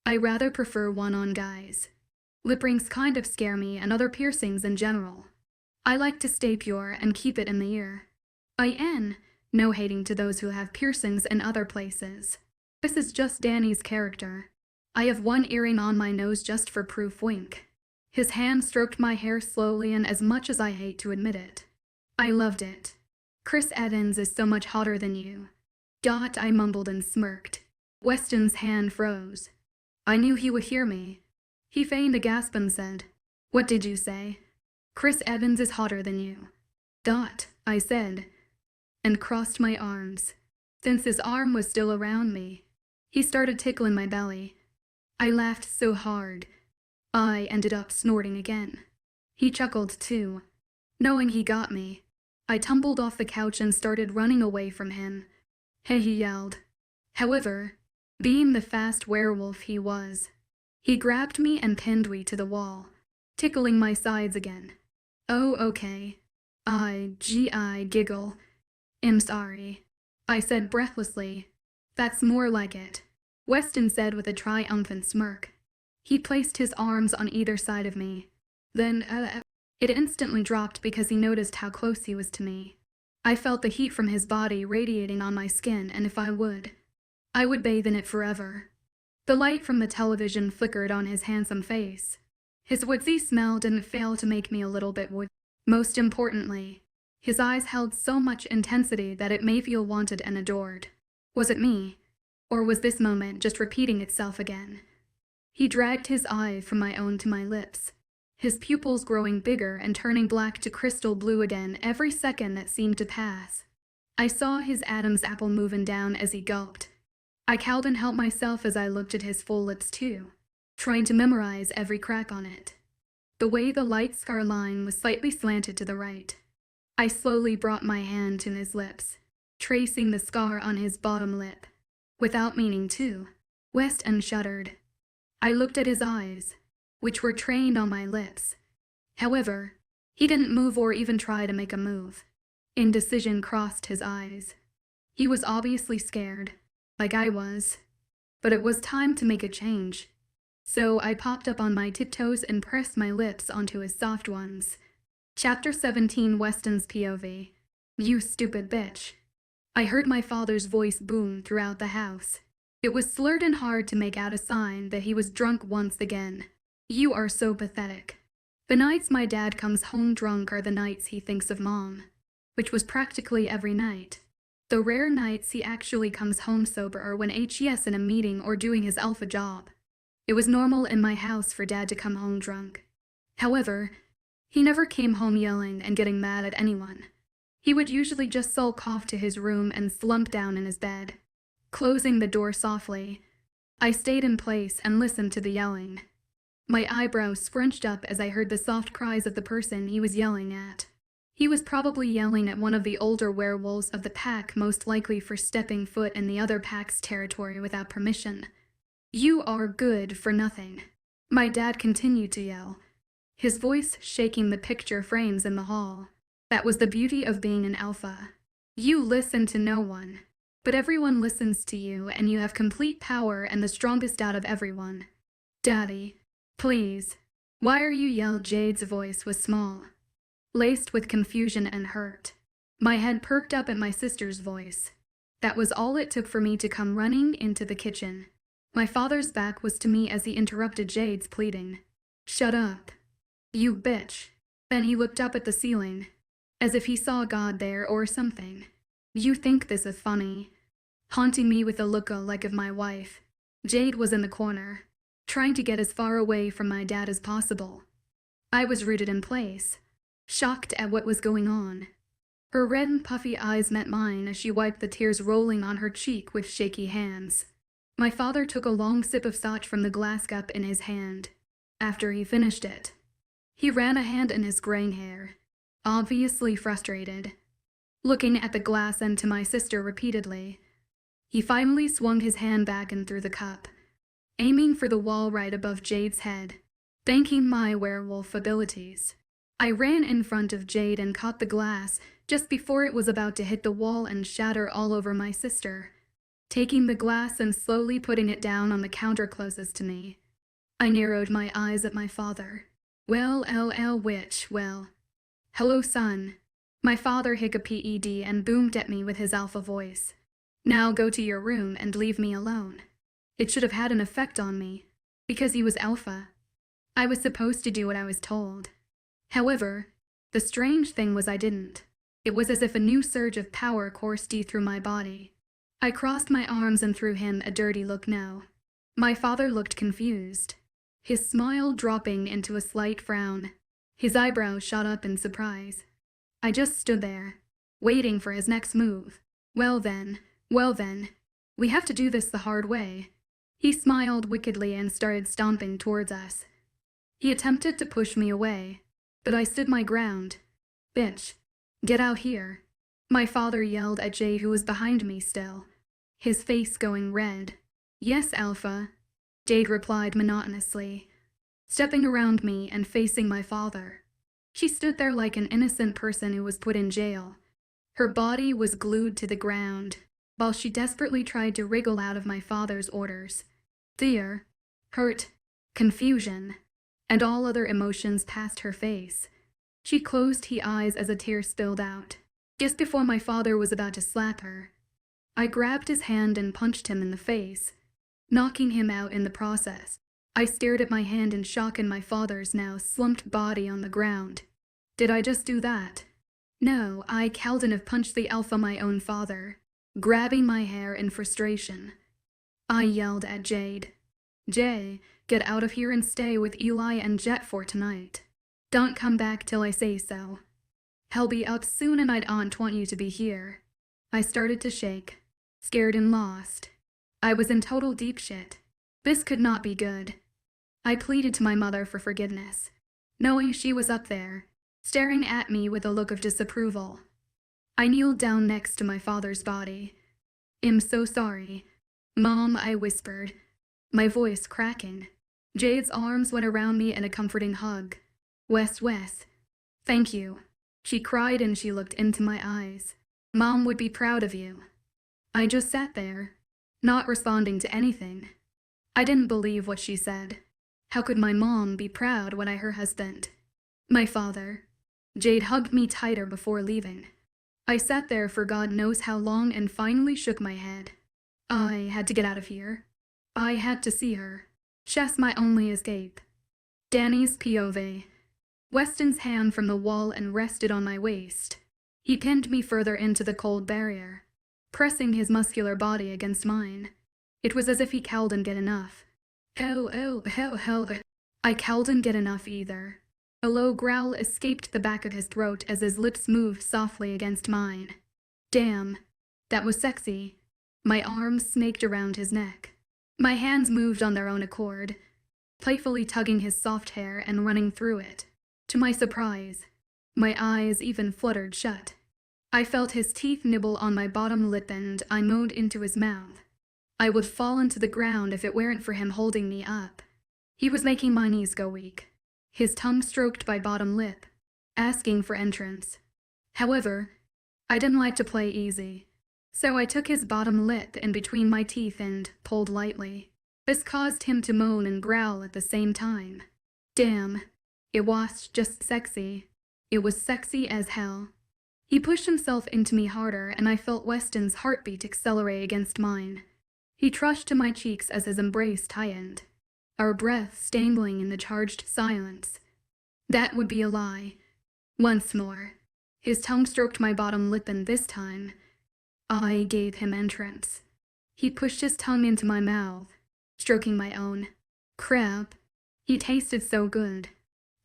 S1: I rather prefer one-on guys. Lip rings kind of scare me and other piercings in general. I like to stay pure and keep it in the ear. No hating to those who have piercings in other places. This is just Danny's character. I have one earring on my nose just for proof wink. His hand stroked my hair slowly and as much as I hate to admit it. I loved it. Chris Evans is so much hotter than you. I mumbled and smirked. Weston's hand froze. I knew he would hear me. He feigned a gasp and said, What did you say? Chris Evans is hotter than you. I said, and crossed my arms. Since his arm was still around me, he started tickling my belly. I laughed so hard, I ended up snorting again. He chuckled too. Knowing he got me, I tumbled off the couch and started running away from him. Hey, he yelled. However, being the fast werewolf he was, he grabbed me and pinned me to the wall, tickling my sides again. Oh, okay. 𝐿𝐢𝐧𝐰. I'm sorry, I said breathlessly. That's more like it, Weston said with a triumphant smirk. He placed his arms on either side of me. Then, it instantly dropped because he noticed how close he was to me. I felt the heat from his body radiating on my skin, and if I would bathe in it forever. The light from the television flickered on his handsome face. His woodsy smell didn't fail to make me a little bit woodsy. Most importantly, his eyes held so much intensity that it made me feel wanted and adored. Was it me? Or was this moment just repeating itself again? He dragged his eye from my own to my lips, his pupils growing bigger and turning black to crystal blue again every second that seemed to pass. I saw his Adam's apple moving down as he gulped. I cowed and helped myself as I looked at his full lips too, trying to memorize every crack on it. The way the light scar line was slightly slanted to the right. I slowly brought my hand to his lips, tracing the scar on his bottom lip. Without meaning to, Weston shuddered. I looked at his eyes, which were trained on my lips. However, he didn't move or even try to make a move. Indecision crossed his eyes. He was obviously scared, like I was. But it was time to make a change. So I popped up on my tiptoes and pressed my lips onto his soft ones. Chapter 17 Weston's POV. You stupid bitch. I heard my father's voice boom throughout the house. It was slurred and hard to make out a sign that he was drunk once again. You are so pathetic. The nights my dad comes home drunk are the nights he thinks of Mom, which was practically every night. The rare nights he actually comes home sober are when he's in a meeting or doing his alpha job. It was normal in my house for Dad to come home drunk. However, he never came home yelling and getting mad at anyone. He would usually just sulk off to his room and slump down in his bed. Closing the door softly, I stayed in place and listened to the yelling. My eyebrows scrunched up as I heard the soft cries of the person he was yelling at. He was probably yelling at one of the older werewolves of the pack, most likely for stepping foot in the other pack's territory without permission. You are good for nothing. My dad continued to yell, his voice shaking the picture frames in the hall. That was the beauty of being an alpha. You listen to no one, but everyone listens to you, and you have complete power and the strongest out of everyone. Daddy, please. Why are you yelled? Jade's voice was small, laced with confusion and hurt. My head perked up at my sister's voice. That was all it took for me to come running into the kitchen. My father's back was to me as he interrupted Jade's pleading. Shut up. You bitch. Then he looked up at the ceiling, as if he saw God there or something. You think this is funny? Haunting me with a look like of my wife. Jade was in the corner, trying to get as far away from my dad as possible. I was rooted in place, shocked at what was going on. Her red and puffy eyes met mine as she wiped the tears rolling on her cheek with shaky hands. My father took a long sip of scotch from the glass cup in his hand. After he finished it, he ran a hand in his graying hair, obviously frustrated. Looking at the glass and to my sister repeatedly, he finally swung his hand back and threw the cup, aiming for the wall right above Jade's head. Thanking my werewolf abilities, I ran in front of Jade and caught the glass just before it was about to hit the wall and shatter all over my sister. Taking the glass and slowly putting it down on the counter closest to me, I narrowed my eyes at my father. Well, which, well. Hello, son. My father hiccuped and boomed at me with his alpha voice. Now go to your room and leave me alone. It should have had an effect on me, because he was alpha. I was supposed to do what I was told. However, the strange thing was I didn't. It was as if a new surge of power coursed through my body. I crossed my arms and threw him a dirty look now. My father looked confused, his smile dropping into a slight frown. His eyebrows shot up in surprise. I just stood there, waiting for his next move. Well then, we have to do this the hard way. He smiled wickedly and started stomping towards us. He attempted to push me away, but I stood my ground. Bitch, get out here. My father yelled at Jade, who was behind me still, his face going red. Yes, Alpha, Jade replied monotonously, stepping around me and facing my father. She stood there like an innocent person who was put in jail. Her body was glued to the ground, while she desperately tried to wriggle out of my father's orders. Fear, hurt, confusion, and all other emotions passed her face. She closed her eyes as a tear spilled out. Just before my father was about to slap her, I grabbed his hand and punched him in the face, knocking him out in the process. I stared at my hand in shock and my father's now slumped body on the ground. Did I just do that? No, I 𝐊𝐲𝐬𝐽 punched the alpha, my own father, grabbing my hair in frustration. I yelled at Jade. Jay, get out of here and stay with Eli and Jet for tonight. Don't come back till I say so. He'll be up soon and I'd want you to be here. I started to shake, scared and lost. I was in total deep shit. This could not be good. I pleaded to my mother for forgiveness, knowing she was up there, staring at me with a look of disapproval. I kneeled down next to my father's body. I'm so sorry, Mom, I whispered, my voice cracking. Jade's arms went around me in a comforting hug. Wes, thank you. She cried and she looked into my eyes. Mom would be proud of you. I just sat there, not responding to anything. I didn't believe what she said. How could my mom be proud when her husband, my father? Jade hugged me tighter before leaving. I sat there for God knows how long and finally shook my head. I had to get out of here. I had to see her. She's my only escape. Danny's POV. Weston's hand from the wall and rested on my waist. He pinned me further into the cold barrier, pressing his muscular body against mine. It was as if he couldn't get enough. I couldn't get enough either. A low growl escaped the back of his throat as his lips moved softly against mine. Damn, that was sexy. My arms snaked around his neck. My hands moved on their own accord, playfully tugging his soft hair and running through it. To my surprise, my eyes even fluttered shut. I felt his teeth nibble on my bottom lip and I moaned into his mouth. I would fall into the ground if it weren't for him holding me up. He was making my knees go weak, his tongue stroked my bottom lip, asking for entrance. However, I didn't like to play easy, so I took his bottom lip in between my teeth and pulled lightly. This caused him to moan and growl at the same time. Damn, it was just sexy. It was sexy as hell. He pushed himself into me harder and I felt Weston's heartbeat accelerate against mine. He trushed to my cheeks as his embrace tightened, our breaths dangling in the charged silence. That would be a lie. Once more, his tongue stroked my bottom lip and this time, I gave him entrance. He pushed his tongue into my mouth, stroking my own. Crap. He tasted so good.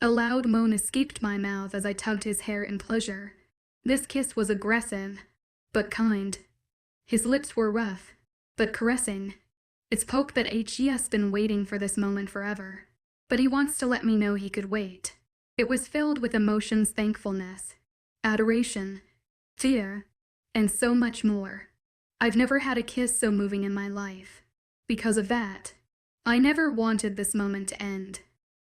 S1: A loud moan escaped my mouth as I tugged his hair in pleasure. This kiss was aggressive, but kind. His lips were rough, but caressing. It's poke that 𝐊𝐲's been waiting for this moment forever. But he wants to let me know he could wait. It was filled with emotions, thankfulness, adoration, fear, and so much more. I've never had a kiss so moving in my life. Because of that, I never wanted this moment to end.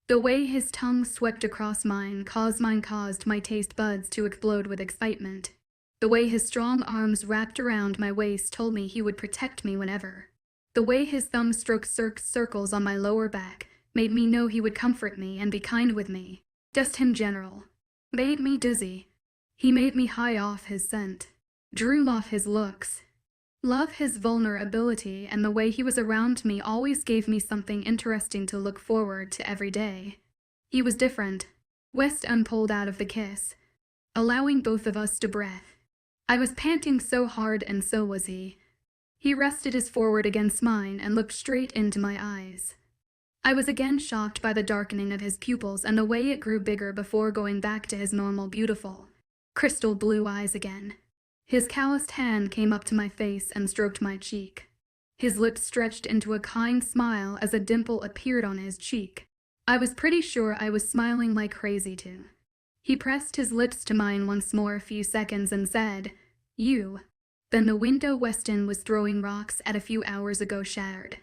S1: The way his tongue swept across mine caused my taste buds to explode with excitement. The way his strong arms wrapped around my waist told me he would protect me whenever. The way his thumb stroked circles on my lower back made me know he would comfort me and be kind with me. Just in general. Made me dizzy. He made me high off his scent. Drew off his looks. Love his vulnerability, and the way he was around me always gave me something interesting to look forward to every day. He was different. Weston pulled out of the kiss, allowing both of us to breathe. I was panting so hard and so was he. He rested his forehead against mine and looked straight into my eyes. I was again shocked by the darkening of his pupils and the way it grew bigger before going back to his normal beautiful, crystal blue eyes again. His calloused hand came up to my face and stroked my cheek. His lips stretched into a kind smile as a dimple appeared on his cheek. I was pretty sure I was smiling like crazy too. He pressed his lips to mine once more a few seconds and said, "You." Then the window Weston was throwing rocks at a few hours ago shattered,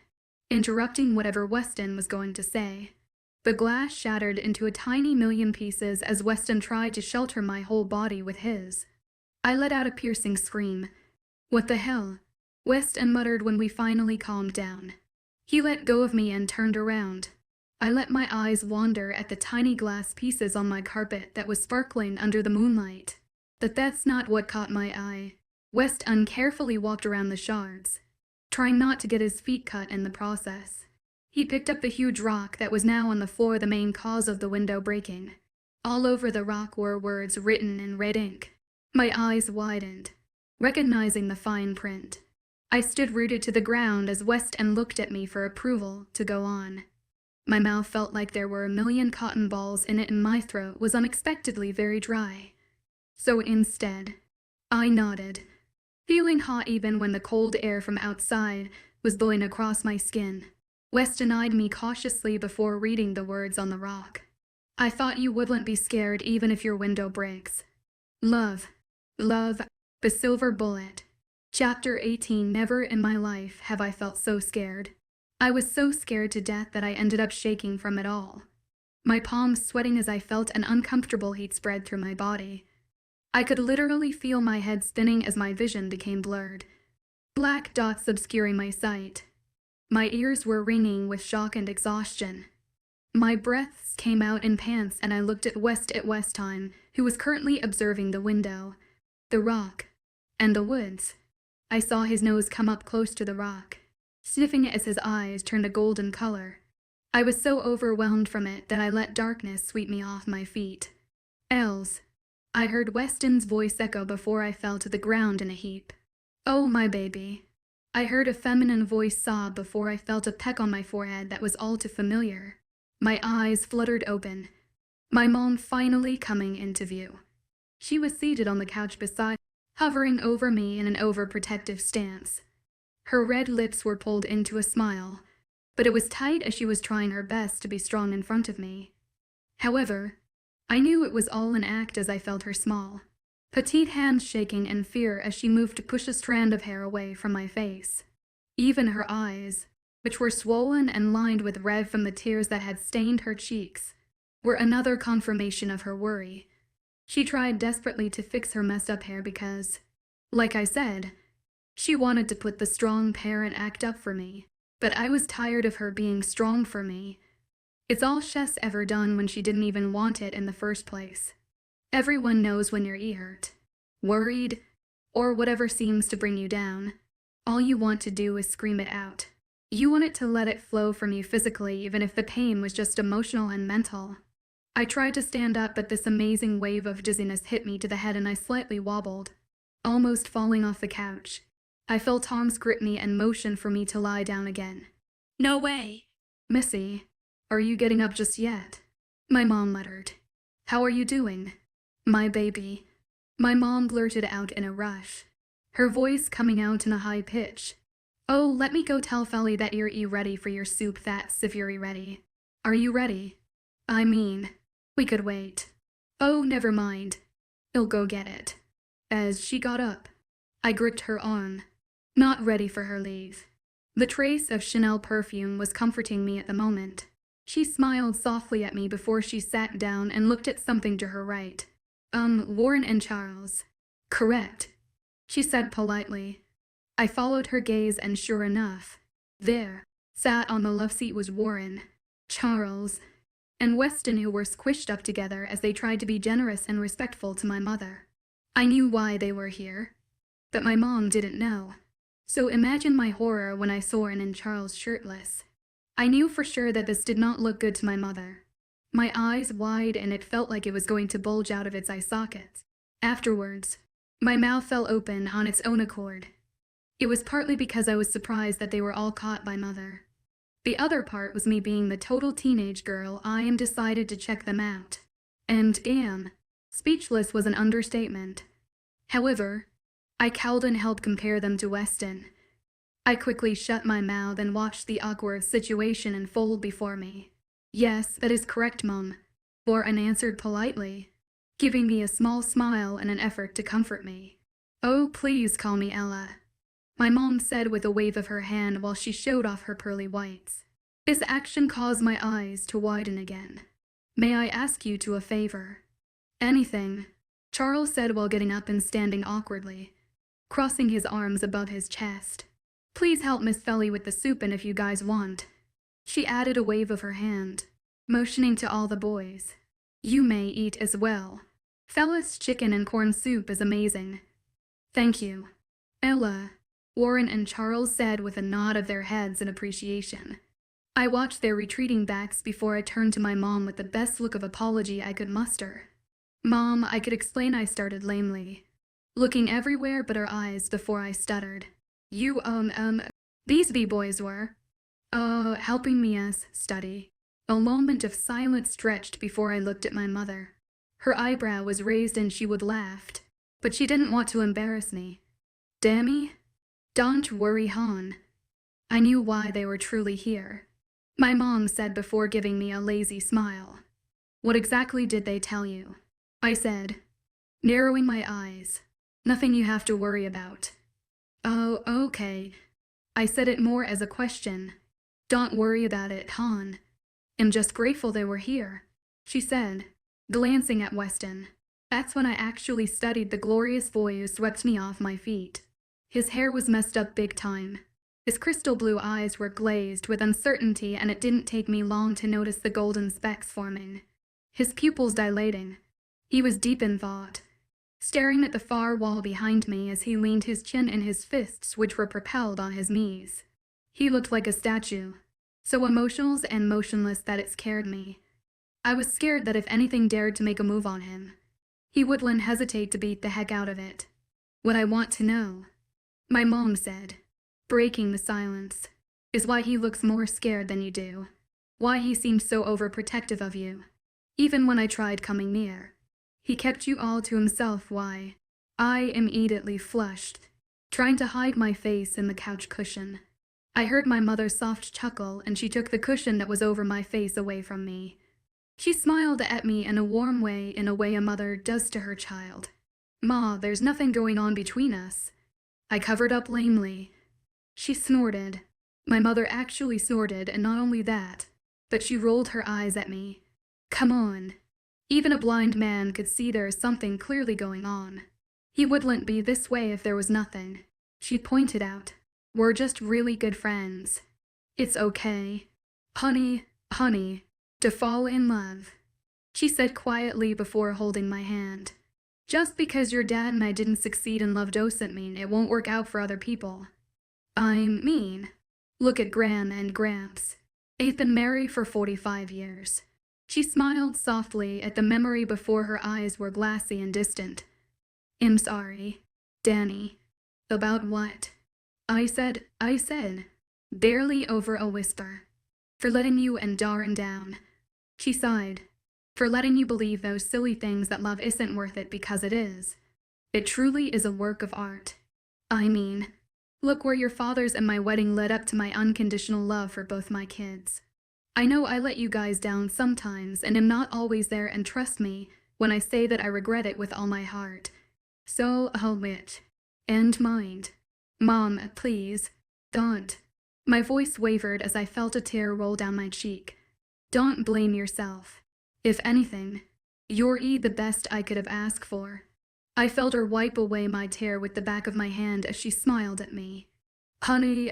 S1: interrupting whatever Weston was going to say. The glass shattered into a tiny million pieces as Weston tried to shelter my whole body with his. I let out a piercing scream. "What the hell?" Weston muttered when we finally calmed down. He let go of me and turned around. I let my eyes wander at the tiny glass pieces on my carpet that was sparkling under the moonlight. But that's not what caught my eye. Weston carefully walked around the shards, trying not to get his feet cut in the process. He picked up the huge rock that was now on the floor, the main cause of the window breaking. All over the rock were words written in red ink. My eyes widened, recognizing the fine print. I stood rooted to the ground as Weston looked at me for approval to go on. My mouth felt like there were a million cotton balls in it and my throat was unexpectedly very dry. So instead, I nodded, feeling hot even when the cold air from outside was blowing across my skin. Weston eyed me cautiously before reading the words on the rock. "I thought you wouldn't be scared even if your window breaks. Love, love, the silver bullet." Chapter 18. Never in my life have I felt so scared. I was so scared to death that I ended up shaking from it all. My palms sweating as I felt an uncomfortable heat spread through my body. I could literally feel my head spinning as my vision became blurred. Black dots obscuring my sight. My ears were ringing with shock and exhaustion. My breaths came out in pants and I looked at 𝐻𝐻𝐻𝐻, who was currently observing the window, the rock, and the woods. I saw his nose come up close to the rock, sniffing it as his eyes turned a golden color. I was so overwhelmed from it that I let darkness sweep me off my feet. "Els." I heard Weston's voice echo before I fell to the ground in a heap. "Oh, my baby." I heard a feminine voice sob before I felt a peck on my forehead that was all too familiar. My eyes fluttered open. My mom finally coming into view. She was seated on the couch beside, hovering over me in an overprotective stance. Her red lips were pulled into a smile, but it was tight as she was trying her best to be strong in front of me. However, I knew it was all an act as I felt her small, petite hands shaking in fear as she moved to push a strand of hair away from my face. Even her eyes, which were swollen and lined with red from the tears that had stained her cheeks, were another confirmation of her worry. She tried desperately to fix her messed up hair because, like I said, she wanted to put the strong parent act up for me, but I was tired of her being strong for me. It's all she's ever done when she didn't even want it in the first place. Everyone knows when you're hurt, worried, or whatever seems to bring you down. All you want to do is scream it out. You want it to let it flow from you physically, even if the pain was just emotional and mental. I tried to stand up, but this amazing wave of dizziness hit me to the head and I slightly wobbled, almost falling off the couch. I felt Tom's grip me and motion for me to lie down again.
S2: "No way."
S1: "Missy, are you getting up just yet?" my mom muttered. "How are you doing?" "My baby," my mom blurted out in a rush, her voice coming out in a high pitch. "Oh, let me go tell Felly that you're ready for your soup, that's if you're ready. Are you ready? I mean, we could wait." "Oh, never mind. I'll go get it." As she got up, I gripped her arm, not ready for her leave. The trace of Chanel perfume was comforting me at the moment. She smiled softly at me before she sat down and looked at something to her right. Warren and Charles." "Correct," she said politely. I followed her gaze and sure enough, there, sat on the love seat was Warren, Charles, and Weston, who were squished up together as they tried to be generous and respectful to my mother. I knew why they were here, but my mom didn't know. So imagine my horror when I saw Warren and Charles shirtless. I knew for sure that this did not look good to my mother. My eyes wide and it felt like it was going to bulge out of its eye sockets. Afterwards, my mouth fell open on its own accord. It was partly because I was surprised that they were all caught by mother. The other part was me being the total teenage girl I am decided to check them out. And speechless was an understatement. However, I cowed and helped compare them to Weston. I quickly shut my mouth and watched the awkward situation unfold before me. "Yes, that is correct, Mom," Warren answered politely, giving me a small smile in an effort to comfort me. "Oh, please call me Ella," my mom said with a wave of her hand while she showed off her pearly whites. This action caused my eyes to widen again. "May I ask you to a favor?" "Anything," Charles said while getting up and standing awkwardly, crossing his arms above his chest. "Please help Miss Felly with the soup, and if you guys want," she added a wave of her hand, motioning to all the boys, "you may eat as well. Fella's chicken and corn soup is amazing." "Thank you, Ella," Warren and Charles said with a nod of their heads in appreciation. I watched their retreating backs before I turned to my mom with the best look of apology I could muster. "Mom, I could explain," I started lamely, looking everywhere but her eyes before I stuttered. "You, these boys were, helping me study." A moment of silence stretched before I looked at my mother. Her eyebrow was raised and she would laughed, but she didn't want to embarrass me. "Dammy, don't worry, hon. I knew why they were truly here," my mom said before giving me a lazy smile. "What exactly did they tell you?" I said, narrowing my eyes. "Nothing you have to worry about." "Oh, okay." I said it more as a question. "Don't worry about it, hon. I'm just grateful they were here," she said, glancing at Weston. That's when I actually studied the glorious boy who swept me off my feet. His hair was messed up big time. His crystal blue eyes were glazed with uncertainty, and it didn't take me long to notice the golden specks forming. His pupils dilating. He was deep in thought, staring at the far wall behind me as he leaned his chin in his fists, which were propelled on his knees. He looked like a statue, so emotional and motionless that it scared me. I was scared that if anything dared to make a move on him, he wouldn't hesitate to beat the heck out of it. "What I want to know," my mom said, breaking the silence, "is why he looks more scared than you do. Why he seemed so overprotective of you. Even when I tried coming near, he kept you all to himself. Why?" I immediately flushed, trying to hide my face in the couch cushion. I heard my mother's soft chuckle, and she took the cushion that was over my face away from me. She smiled at me in a warm way, in a way a mother does to her child. "Ma, there's nothing going on between us." I covered up lamely. She snorted. My mother actually snorted, and not only that, but she rolled her eyes at me. "Come on." Even a blind man could see there is something clearly going on. "He wouldn't be this way if there was nothing," she pointed out. "We're just really good friends. It's okay. Honey, to fall in love," she said quietly before holding my hand. "Just because your dad and I didn't succeed in love doesn't mean it won't work out for other people. I mean, look at Gran and Gramps. They've been married for 45 years. She smiled softly at the memory before her eyes were glassy and distant. "I'm sorry, Danny." "About what?" I said, barely over a whisper. "For letting you and Darren down." She sighed. "For letting you believe those silly things that love isn't worth it, because it is. It truly is a work of art. I mean, look where your father's and my wedding led up to my unconditional love for both my kids. I know I let you guys down sometimes and am not always there, and trust me when I say that I regret it with all my heart. So I'll admit. And mind. Mom, please, don't." My voice wavered as I felt a tear roll down my cheek. "Don't blame yourself. If anything, you're the best I could have asked for." I felt her wipe away my tear with the back of my hand as she smiled at me. Honey,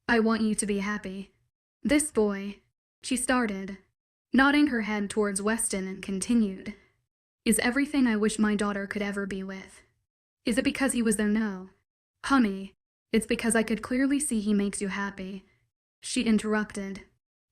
S1: I want you to be happy. This boy," she started, nodding her head towards Weston, and continued, "is everything I wish my daughter could ever be with." "Is it because he was there?" "No. Honey, it's because I could clearly see he makes you happy," she interrupted.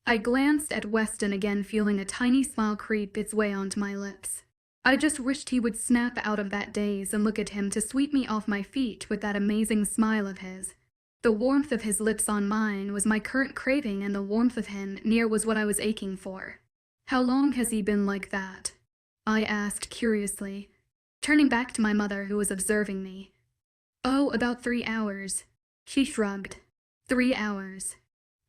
S1: I glanced at Weston again, feeling a tiny smile creep its way onto my lips. I just wished he would snap out of that daze and look at him to sweep me off my feet with that amazing smile of his. The warmth of his lips on mine was my current craving, and the warmth of him near was what I was aching for. "How long has he been like that?" I asked curiously, turning back to my mother, who was observing me. "Oh, about 3 hours. She shrugged. 3 hours.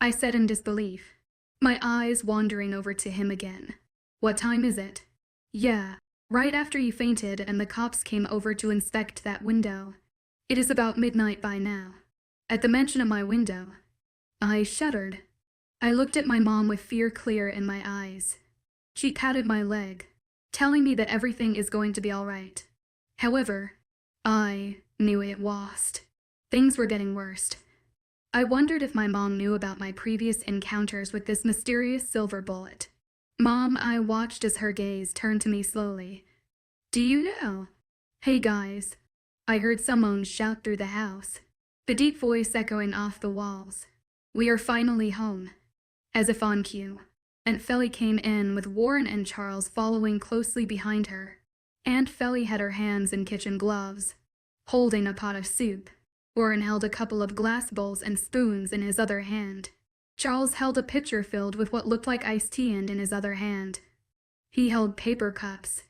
S1: I said in disbelief, my eyes wandering over to him again. "What time is it?" "Yeah, right after you fainted and the cops came over to inspect that window. It is about midnight by now." At the mention of my window, I shuddered. I looked at my mom with fear clear in my eyes. She patted my leg, telling me that everything is going to be all right. However, I knew it wasn't. Things were getting worse. I wondered if my mom knew about my previous encounters with this mysterious silver bullet. "Mom," I watched as her gaze turned to me slowly. "Do you know?" "Hey guys," I heard someone shout through the house, the deep voice echoing off the walls. "We are finally home." As if on cue, Aunt Felly came in with Warren and Charles following closely behind her. Aunt Felly had her hands in kitchen gloves, holding a pot of soup. Warren held a couple of glass bowls and spoons in his other hand. Charles held a pitcher filled with what looked like iced tea, and in his other hand, he held paper cups.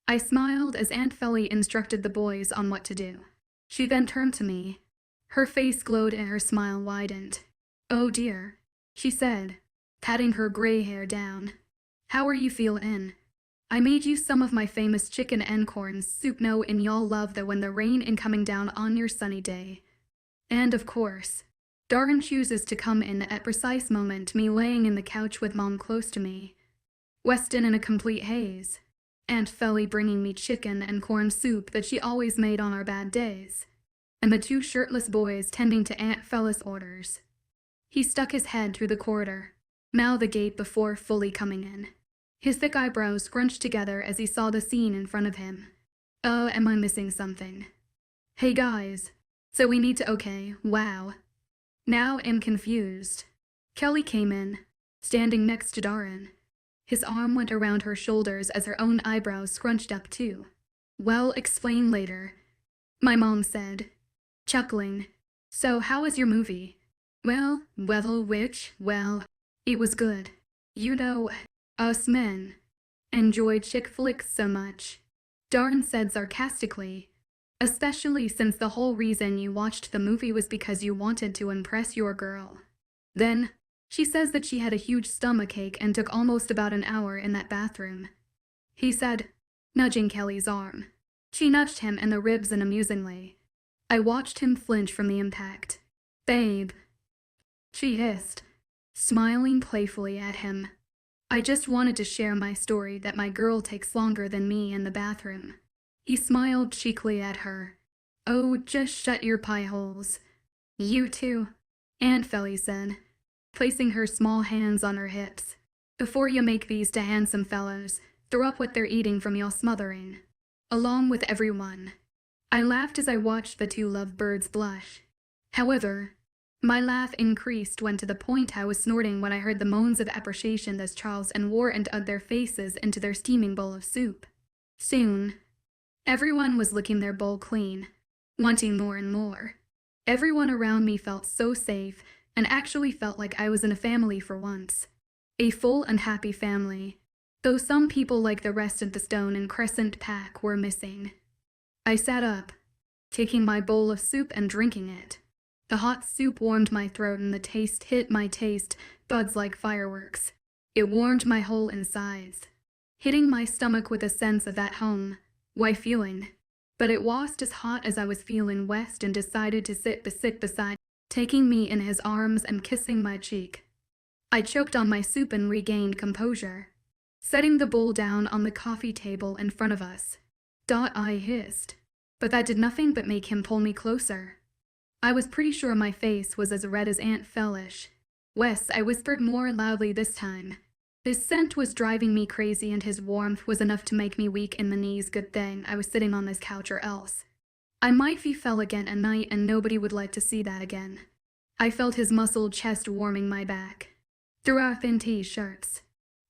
S1: I smiled as Aunt Felly instructed the boys on what to do. She then turned to me. Her face glowed and her smile widened. "Oh dear," she said, patting her gray hair down. "How are you feeling? I made you some of my famous chicken and corn soup, and y'all love that when the rain is coming down on your sunny day. And of course, Darren chooses to come in at precise moment, me laying in the couch with Mom close to me. Weston in a complete haze. Aunt Felly bringing me chicken and corn soup that she always made on our bad days, and the two shirtless boys tending to Aunt Fella's orders. He stuck his head through the corridor, mouth agape before fully coming in. His thick eyebrows scrunched together as he saw the scene in front of him. Am I missing something? Hey guys, so we need to wow. Now I'm confused. Kelly came in, standing next to Darren. His arm went around her shoulders as her own eyebrows scrunched up too. Well, explain later, my mom said, chuckling. So how was your movie? Well, it was good. You know, us men enjoy chick flicks so much, Darren said sarcastically, especially since the whole reason you watched the movie was because you wanted to impress your girl. Then, she says that she had a huge stomachache and took almost about an hour in that bathroom, he said, nudging Kelly's arm. She nudged him in the ribs amusingly. I watched him flinch from the impact. Babe, she hissed, smiling playfully at him. I just wanted to share my story that my girl takes longer than me in the bathroom. He smiled cheekily at her. Oh, just shut your pie holes. You too, Aunt Felly said, placing her small hands on her hips. Before you make these to handsome fellows, throw up what they're eating from your smothering, along with everyone. I laughed as I watched the two lovebirds blush. However, my laugh increased when to the point I was snorting when I heard the moans of appreciation as Charles and Warren dug their faces into their steaming bowl of soup. Soon, everyone was licking their bowl clean, wanting more and more. Everyone around me felt so safe and actually felt like I was in a family for once. A full and happy family, though some people like the rest of the Stone and Crescent pack were missing. I sat up, taking my bowl of soup and drinking it. The hot soup warmed my throat and the taste hit my taste buds like fireworks. It warmed my whole insides, hitting my stomach with a sense of at home, feeling. But it wasn't as hot as I was feeling. Weston decided to sit beside, taking me in his arms and kissing my cheek. I choked on my soup and regained composure, setting the bowl down on the coffee table in front of us. I hissed, but that did nothing but make him pull me closer. I was pretty sure my face was as red as Aunt Fellish. Wes, I whispered more loudly this time. His scent was driving me crazy and his warmth was enough to make me weak in the knees. Good thing I was sitting on this couch or else I might fell again at night and nobody would like to see that again. I felt his muscled chest warming my back through our thin t-shirts.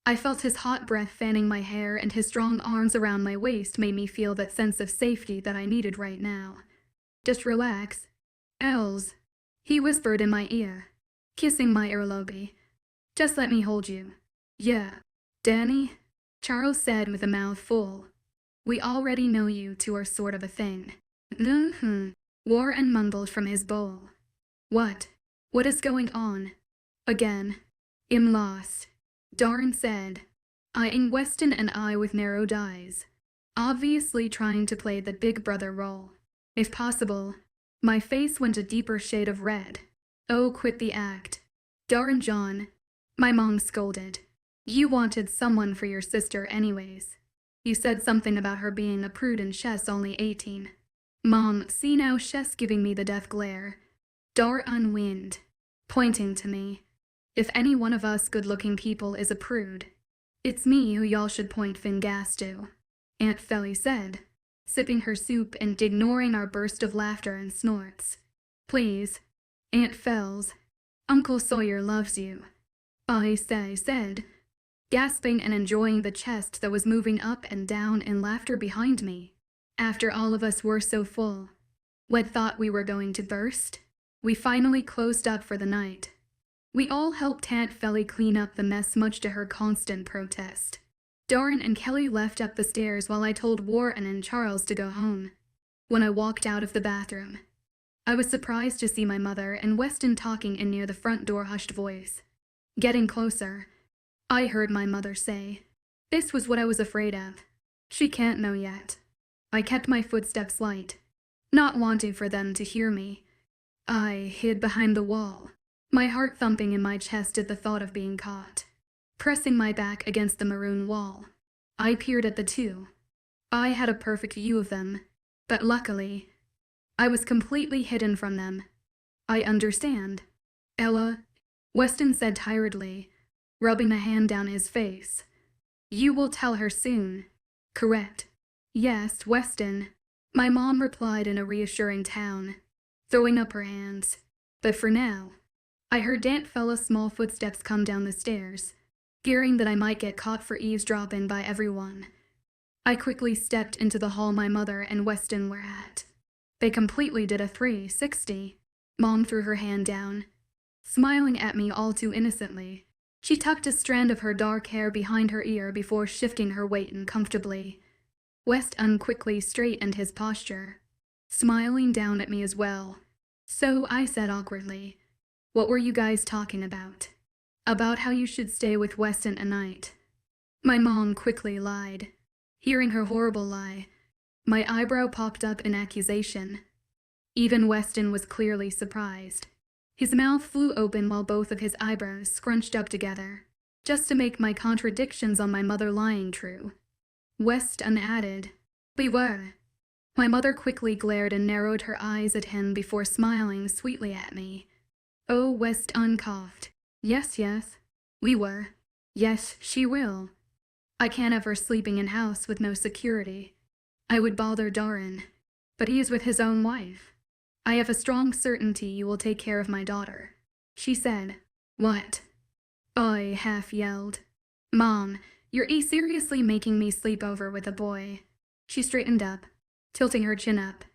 S1: I felt his hot breath fanning my hair and his strong arms around my waist made me feel that sense of safety that I needed right now. Just relax, Els, he whispered in my ear, kissing my earlobe. Just let me hold you. Yeah, Danny, Charles said with a mouth full. We already know you two are sort of a thing. Warren mumbled from his bowl. What is going on? Again, I'm lost, Darren said, eyeing Weston and I with narrowed eyes, obviously trying to play the big brother role. If possible, my face went a deeper shade of red. Oh, quit the act, Darren John, my mom scolded. You wanted someone for your sister anyways. You said something about her being a prude and she's only 18. Mom, see now she's giving me the death glare. Darren wind, pointing to me. If any one of us good-looking people is a prude, it's me who y'all should point fingers to, Aunt Felly said, sipping her soup and ignoring our burst of laughter and snorts. Please, Aunt Fells, Uncle Sawyer loves you, I said, gasping and enjoying the chest that was moving up and down in laughter behind me. After all of us were so full, what thought we were going to burst? We finally closed up for the night. We all helped Aunt Felly clean up the mess much to her constant protest. Darren and Kelly left up the stairs while I told Warren and Charles to go home. When I walked out of the bathroom, I was surprised to see my mother and Weston talking in near the front door hushed voice. Getting closer, I heard my mother say, "This was what I was afraid of. She can't know yet." I kept my footsteps light, not wanting for them to hear me. I hid behind the wall, my heart thumping in my chest at the thought of being caught, pressing my back against the maroon wall. I peered at the two. I had a perfect view of them, but luckily, I was completely hidden from them. I understand. Ella, Weston said tiredly, rubbing a hand down his face. You will tell her soon. Correct. Yes, Weston. My mom replied in a reassuring tone, throwing up her hands. But for now, I heard Aunt Fella's small footsteps come down the stairs, fearing that I might get caught for eavesdropping by everyone. I quickly stepped into the hall my mother and Weston were at. They completely did a 360. Mom threw her hand down, smiling at me all too innocently. She tucked a strand of her dark hair behind her ear before shifting her weight in comfortably. Weston quickly straightened his posture, smiling down at me as well. So I said awkwardly, "What were you guys talking about?" "About how you should stay with Weston a night." My mom quickly lied. Hearing her horrible lie, my eyebrow popped up in accusation. Even Weston was clearly surprised. His mouth flew open while both of his eyebrows scrunched up together, just to make my contradictions on my mother lying true. Weston added, "We were." My mother quickly glared and narrowed her eyes at him before smiling sweetly at me. Oh, Weston coughed. Yes, we were. Yes, she will. I can't have her sleeping in house with no security. I would bother Darren, but he is with his own wife. I have a strong certainty you will take care of my daughter," she said. "What?" I half yelled. "Mom, you're seriously making me sleep over with a boy." She straightened up, tilting her chin up.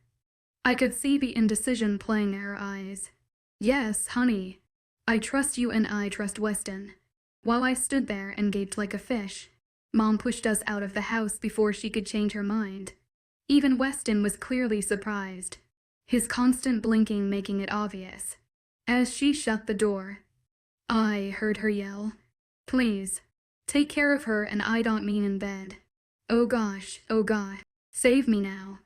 S1: I could see the indecision playing in her eyes. "Yes, honey. I trust you and I trust Weston." While I stood there and gaped like a fish, Mom pushed us out of the house before she could change her mind. Even Weston was clearly surprised, his constant blinking making it obvious. As she shut the door, I heard her yell, "Please, take care of her, and I don't mean in bed. Oh gosh, save me now."